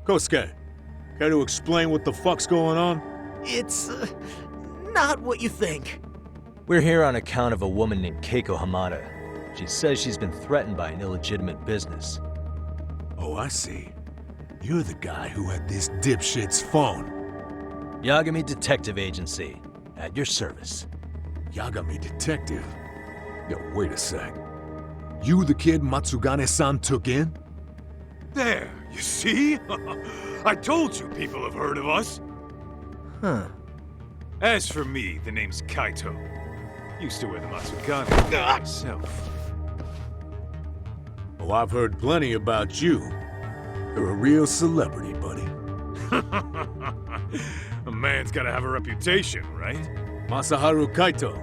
[SPEAKER 22] Kosuke, care to explain what the fuck's going on?
[SPEAKER 9] It's, not what you think.
[SPEAKER 8] We're here on account of a woman named Keiko Hamada. She says she's been threatened by an illegitimate business.
[SPEAKER 22] Oh, I see. You're the guy who had this dipshit's phone.
[SPEAKER 8] Yagami Detective Agency. At your service.
[SPEAKER 22] Yagami Detective? Yo, wait a sec. You the kid Matsugane-san took in?
[SPEAKER 6] There, you see? I told you people have heard of us.
[SPEAKER 9] Huh.
[SPEAKER 6] As for me, the name's Kaito. Used to wear the Matsugane myself.
[SPEAKER 22] Oh, I've heard plenty about you. You're a real celebrity, buddy.
[SPEAKER 6] A man's gotta have a reputation, right?
[SPEAKER 22] Masaharu Kaito.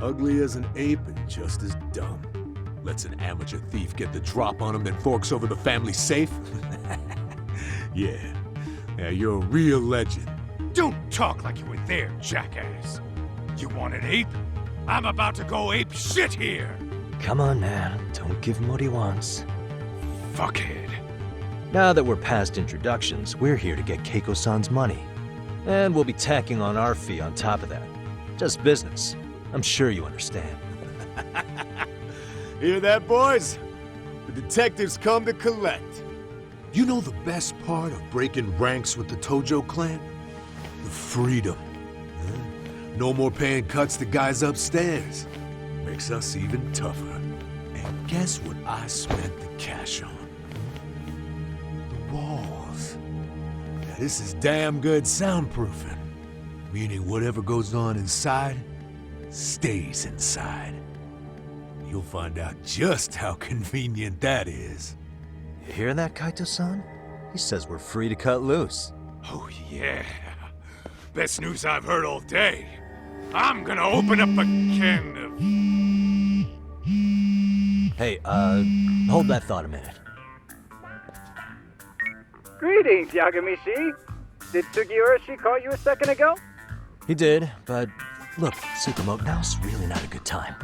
[SPEAKER 22] Ugly as an ape and just as dumb. Lets an amateur thief get the drop on him, then forks over the family safe? Yeah, you're a real legend.
[SPEAKER 19] Don't talk like you were there, jackass. You want an ape? I'm about to go ape shit here.
[SPEAKER 8] Come on, man. Don't give him what he wants.
[SPEAKER 19] Fuckhead.
[SPEAKER 8] Now that we're past introductions, we're here to get Keiko-san's money. And we'll be tacking on our fee on top of that. Just business. I'm sure you understand.
[SPEAKER 22] Hear that, boys? The detectives come to collect. You know the best part of breaking ranks with the Tojo clan? The freedom. No more paying cuts to guys upstairs. Makes us even tougher. And guess what I spent the cash on? The walls. Now, this is damn good soundproofing. Meaning whatever goes on inside, stays inside. You'll find out just how convenient that is.
[SPEAKER 8] You hear that, Kaito-san? He says we're free to cut loose.
[SPEAKER 19] Oh, yeah. Best news I've heard all day. I'm gonna open up a can of...
[SPEAKER 8] Hey, hold that thought a minute.
[SPEAKER 1] Greetings, Yagami-shi. Did Sugiura-shi call you a second ago?
[SPEAKER 8] He did, but look, Tsukumo, now's really not a good time.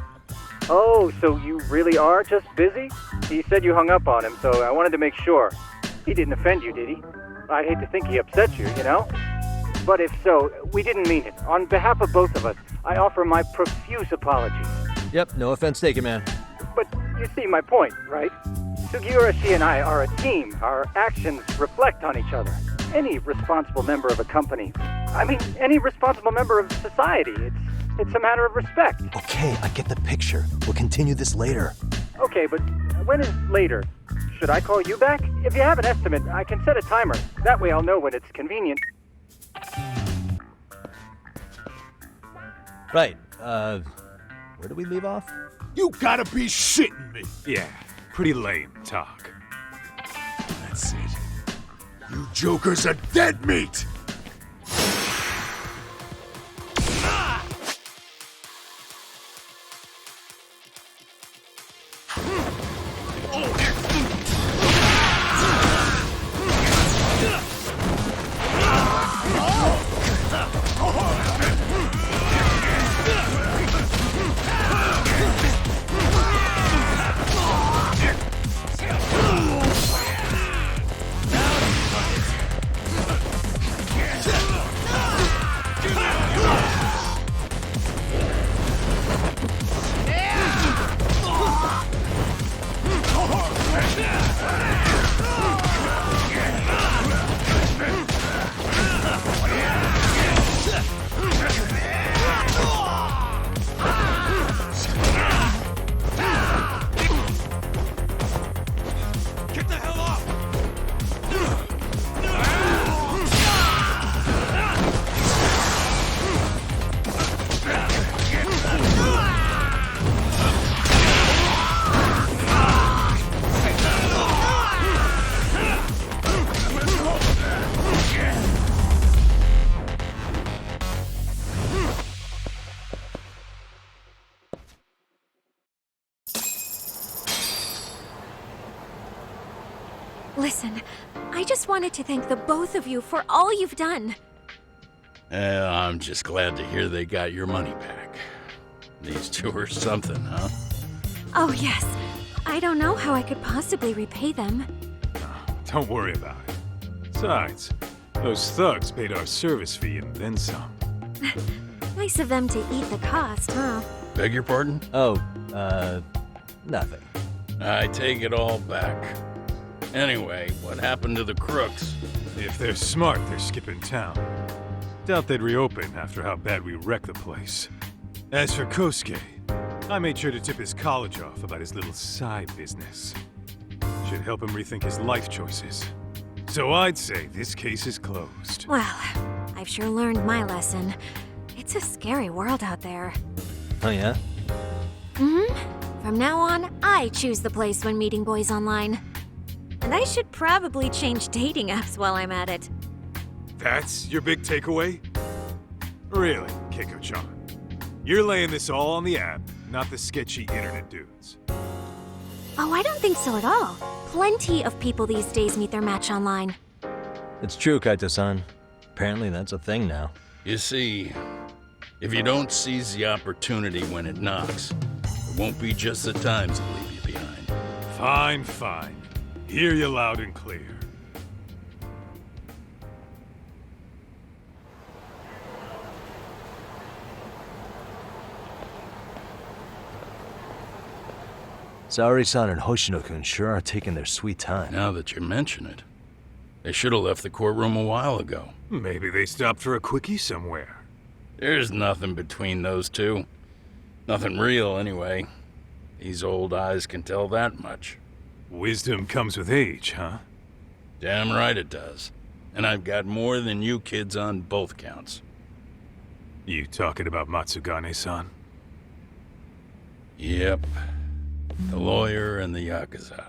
[SPEAKER 1] Oh, so you really are just busy? He said you hung up on him, so I wanted to make sure. He didn't offend you, did he? I hate to think he upset you, you know? But if so, we didn't mean it. On behalf of both of us, I offer my profuse apologies.
[SPEAKER 8] Yep, no offense taken, man.
[SPEAKER 1] But you see my point, right? Sugiura-shi and I are a team. Our actions reflect on each other. Any responsible member of a company, any responsible member of society, it's a matter of respect.
[SPEAKER 8] Okay, I get the picture. We'll continue this later.
[SPEAKER 1] Okay, but when is later? Should I call you back? If you have an estimate, I can set a timer. That way I'll know when it's convenient.
[SPEAKER 8] Right, where do we leave off?
[SPEAKER 22] You gotta be shitting me!
[SPEAKER 6] Yeah, pretty lame talk.
[SPEAKER 22] That's it. You jokers are dead meat!
[SPEAKER 7] Listen, I just wanted to thank the both of you for all you've done.
[SPEAKER 17] I'm just glad to hear they got your money back. These two are something, huh?
[SPEAKER 7] Oh, yes. I don't know how I could possibly repay them.
[SPEAKER 6] Don't worry about it. Besides, those thugs paid our service fee and then some.
[SPEAKER 7] Nice of them to eat the cost, huh?
[SPEAKER 17] Beg your pardon?
[SPEAKER 8] Oh, nothing.
[SPEAKER 17] I take it all back. Anyway, what happened to the crooks?
[SPEAKER 6] If they're smart, they're skipping town. Doubt they'd reopen after how bad we wrecked the place. As for Kosuke, I made sure to tip his college off about his little side business. Should help him rethink his life choices. So I'd say this case is closed.
[SPEAKER 7] Well, I I've sure learned my lesson. It's a scary world out there.
[SPEAKER 8] Oh yeah?
[SPEAKER 7] From now on, I choose the place when meeting boys online. And I should probably change dating apps while I'm at it.
[SPEAKER 6] That's your big takeaway? Really, Keiko-chan? You're laying this all on the app, not the sketchy internet dudes.
[SPEAKER 7] Oh, I don't think so at all. Plenty of people these days meet their match online.
[SPEAKER 8] It's true, Kaito-san. Apparently that's a thing now.
[SPEAKER 17] You see, if you don't seize the opportunity when it knocks, it won't be just the times that leave you behind.
[SPEAKER 6] Fine, fine. Hear you loud and clear.
[SPEAKER 8] Saori-san and Hoshino-kun sure are taking their sweet time.
[SPEAKER 17] Now that you mention it, they should have left the courtroom a while ago.
[SPEAKER 6] Maybe they stopped for a quickie somewhere.
[SPEAKER 17] There's nothing between those two. Nothing real, anyway. These old eyes can tell that much.
[SPEAKER 6] Wisdom comes with age, huh?
[SPEAKER 17] Damn right it does. And I've got more than you kids on both counts.
[SPEAKER 6] You talking about Matsugane-san?
[SPEAKER 17] Yep. The lawyer and the Yakuza.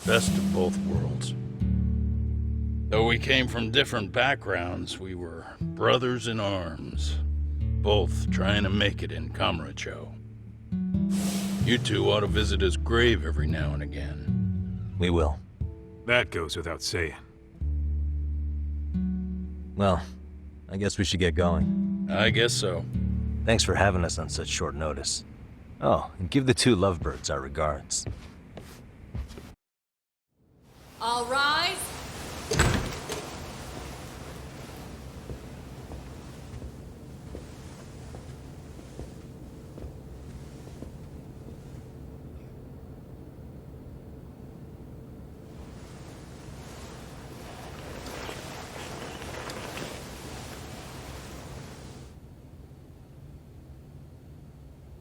[SPEAKER 17] Best of both worlds. Though we came from different backgrounds, we were brothers in arms. Both trying to make it in Kamurocho. You two ought to visit his grave every now and again.
[SPEAKER 8] We will.
[SPEAKER 6] That goes without saying.
[SPEAKER 8] Well, I guess we should get going.
[SPEAKER 17] I guess so.
[SPEAKER 8] Thanks for having us on such short notice. Oh, and give the two lovebirds our regards.
[SPEAKER 18] All rise.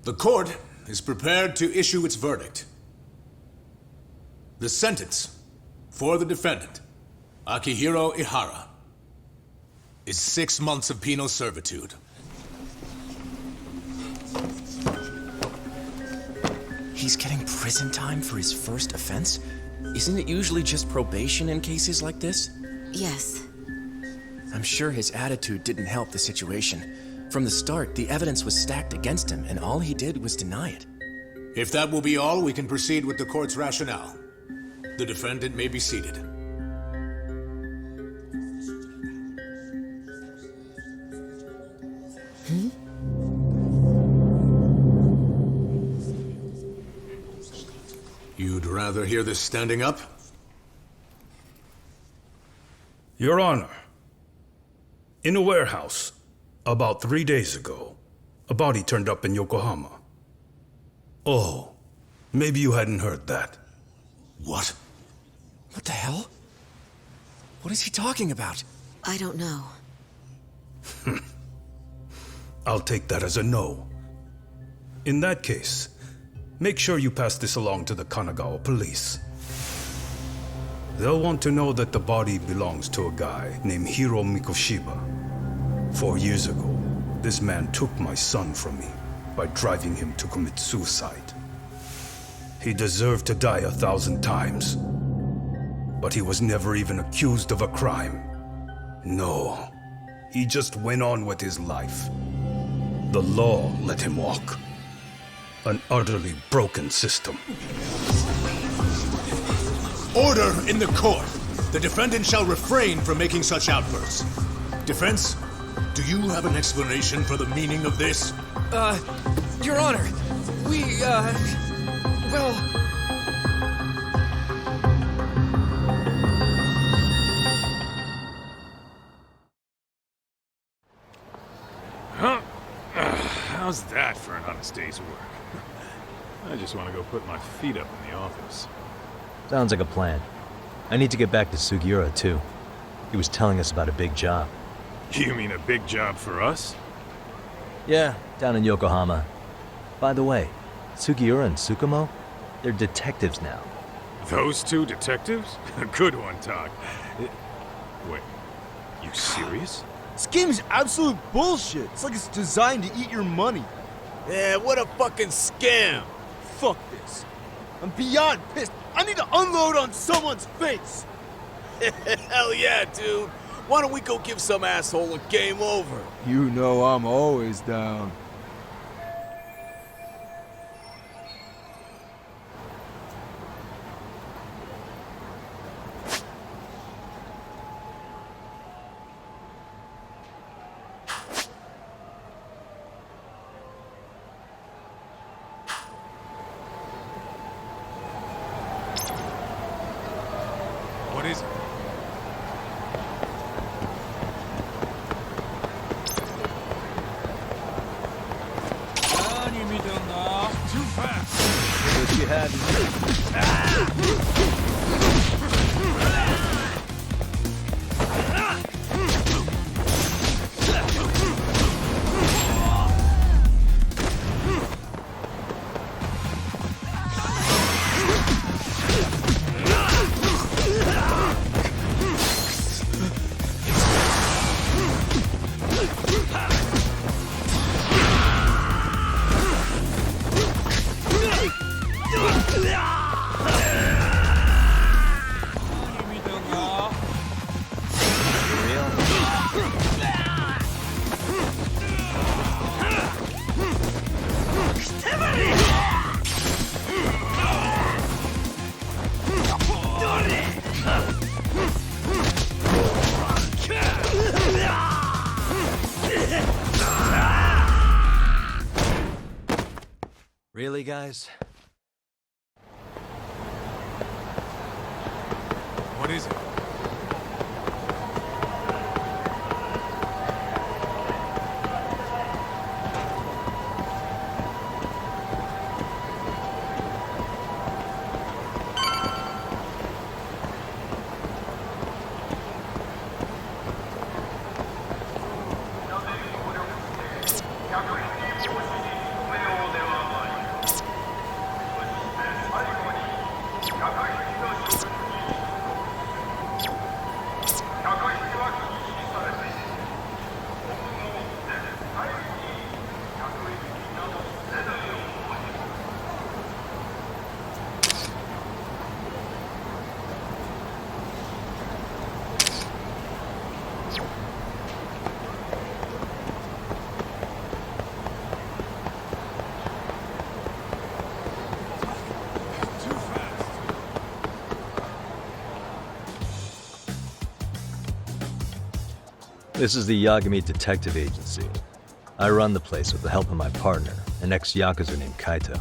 [SPEAKER 22] The court is prepared to issue its verdict. The sentence for the defendant, Akihiro Ihara, is 6 months of penal servitude.
[SPEAKER 2] He's getting prison time for his first offense? Isn't it usually just probation in cases like this?
[SPEAKER 20] Yes.
[SPEAKER 2] I'm sure his attitude didn't help the situation. From the start, the evidence was stacked against him, and all he did was deny it.
[SPEAKER 22] If that will be all, we can proceed with the court's rationale. The defendant may be seated. You'd rather hear this standing up?
[SPEAKER 21] Your Honor, in a warehouse, about 3 days ago, a body turned up in Yokohama. Oh, maybe you hadn't heard that.
[SPEAKER 22] What?
[SPEAKER 2] What the hell? What is he talking about?
[SPEAKER 20] I don't know.
[SPEAKER 21] I'll take that as a no. In that case, make sure you pass this along to the Kanagawa police. They'll want to know that the body belongs to a guy named Hiro Mikoshiba. 4 years ago, this man took my son from me by driving him to commit suicide. He deserved to die 1,000 times, but he was never even accused of a crime. No, he just went on with his life. The law let him walk. An utterly broken system.
[SPEAKER 22] Order in the court! The defendant shall refrain from making such outbursts. Defense, do you have an explanation for the meaning of this?
[SPEAKER 2] Your Honor, well...
[SPEAKER 6] Huh? How's that for an honest day's work? I just want to go put my feet up in the office.
[SPEAKER 8] Sounds like a plan. I need to get back to Sugiura, too. He was telling us about a big job.
[SPEAKER 6] You mean a big job for us?
[SPEAKER 8] Yeah, down in Yokohama. By the way, Sugiura and Tsukumo, they're detectives now.
[SPEAKER 6] Those two detectives? Good one, Doc. Wait, you serious?
[SPEAKER 3] This game is absolute bullshit. It's like it's designed to eat your money.
[SPEAKER 22] Yeah, what a fucking scam.
[SPEAKER 3] Fuck this. I'm beyond pissed. I need to unload on someone's face.
[SPEAKER 22] Hell yeah, dude. Why don't we go give some asshole a game over?
[SPEAKER 3] You know I'm always down.
[SPEAKER 6] What is it? Too fast.
[SPEAKER 3] What you have?
[SPEAKER 8] Really, guys?
[SPEAKER 6] What is it?
[SPEAKER 8] This is the Yagami Detective Agency. I run the place with the help of my partner, an ex-Yakuza named Kaito.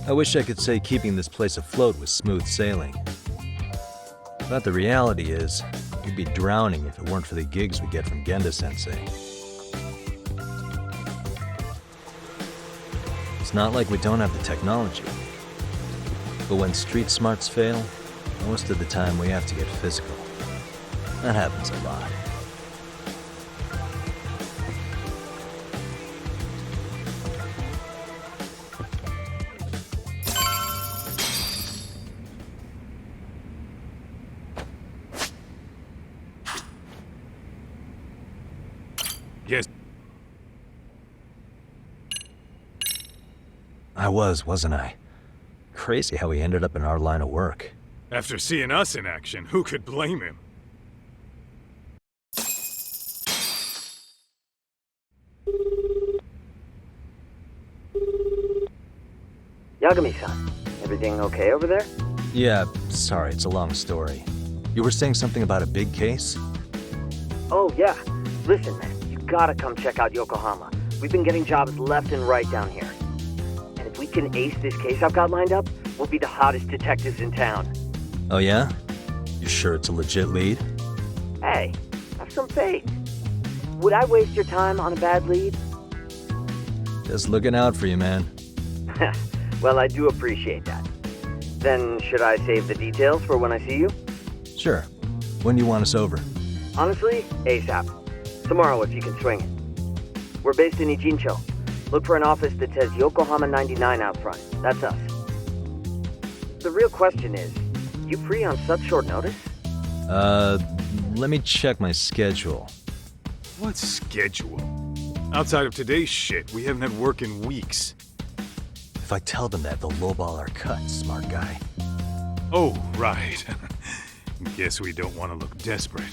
[SPEAKER 8] I wish I could say keeping this place afloat was smooth sailing. But the reality is, we'd be drowning if it weren't for the gigs we get from Genda-sensei. It's not like we don't have the technology. But when street smarts fail, most of the time we have to get physical. That happens a lot.
[SPEAKER 6] Yes.
[SPEAKER 8] I wasn't I? Crazy how he ended up in our line of work.
[SPEAKER 6] After seeing us in action, who could blame him?
[SPEAKER 11] Yagami-san, everything okay over there?
[SPEAKER 8] Yeah, sorry, it's a long story. You were saying something about a big case?
[SPEAKER 11] Oh, yeah. Listen, man, you gotta come check out Yokohama. We've been getting jobs left and right down here. And if we can ace this case I've got lined up, we'll be the hottest detectives in town.
[SPEAKER 8] Oh yeah? You sure it's a legit lead?
[SPEAKER 11] Hey, have some faith. Would I waste your time on a bad lead?
[SPEAKER 8] Just looking out for you, man.
[SPEAKER 11] Well, I do appreciate that. Then, should I save the details for when I see you?
[SPEAKER 8] Sure. When do you want us over?
[SPEAKER 11] Honestly, ASAP. Tomorrow if you can swing it. We're based in Ijincho. Look for an office that says Yokohama 99 out front. That's us. The real question is, you free on such short notice?
[SPEAKER 8] Let me check my schedule.
[SPEAKER 6] What schedule? Outside of today's shit, we haven't had work in weeks.
[SPEAKER 8] If I tell them that, they'll lowball our cut, smart guy.
[SPEAKER 6] Oh, right. Guess we don't want to look desperate.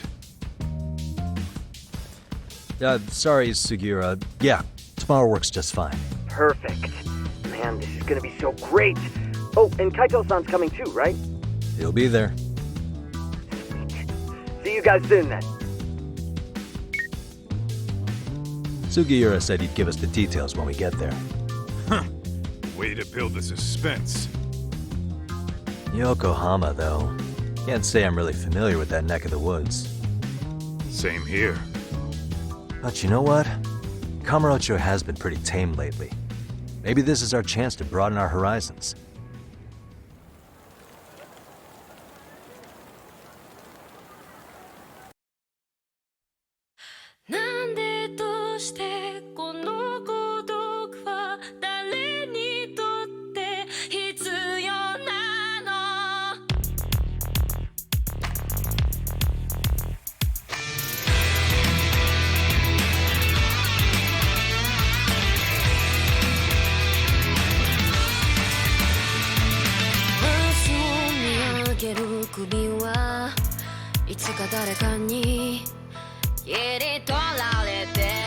[SPEAKER 8] Sorry, Sugiura. Yeah, tomorrow works just fine.
[SPEAKER 11] Perfect. Man, this is gonna be so great. Oh, and Kaito-san's coming too, right?
[SPEAKER 8] He'll be there.
[SPEAKER 11] Sweet. See you guys soon then.
[SPEAKER 8] Sugiura said he'd give us the details when we get there.
[SPEAKER 6] Huh. Way to build the suspense.
[SPEAKER 8] Yokohama, though. Can't say I'm really familiar with that neck of the woods.
[SPEAKER 6] Same here.
[SPEAKER 8] But you know what? Kamurocho has been pretty tame lately. Maybe this is our chance to broaden our horizons.
[SPEAKER 12] Iつか誰かに切り取られて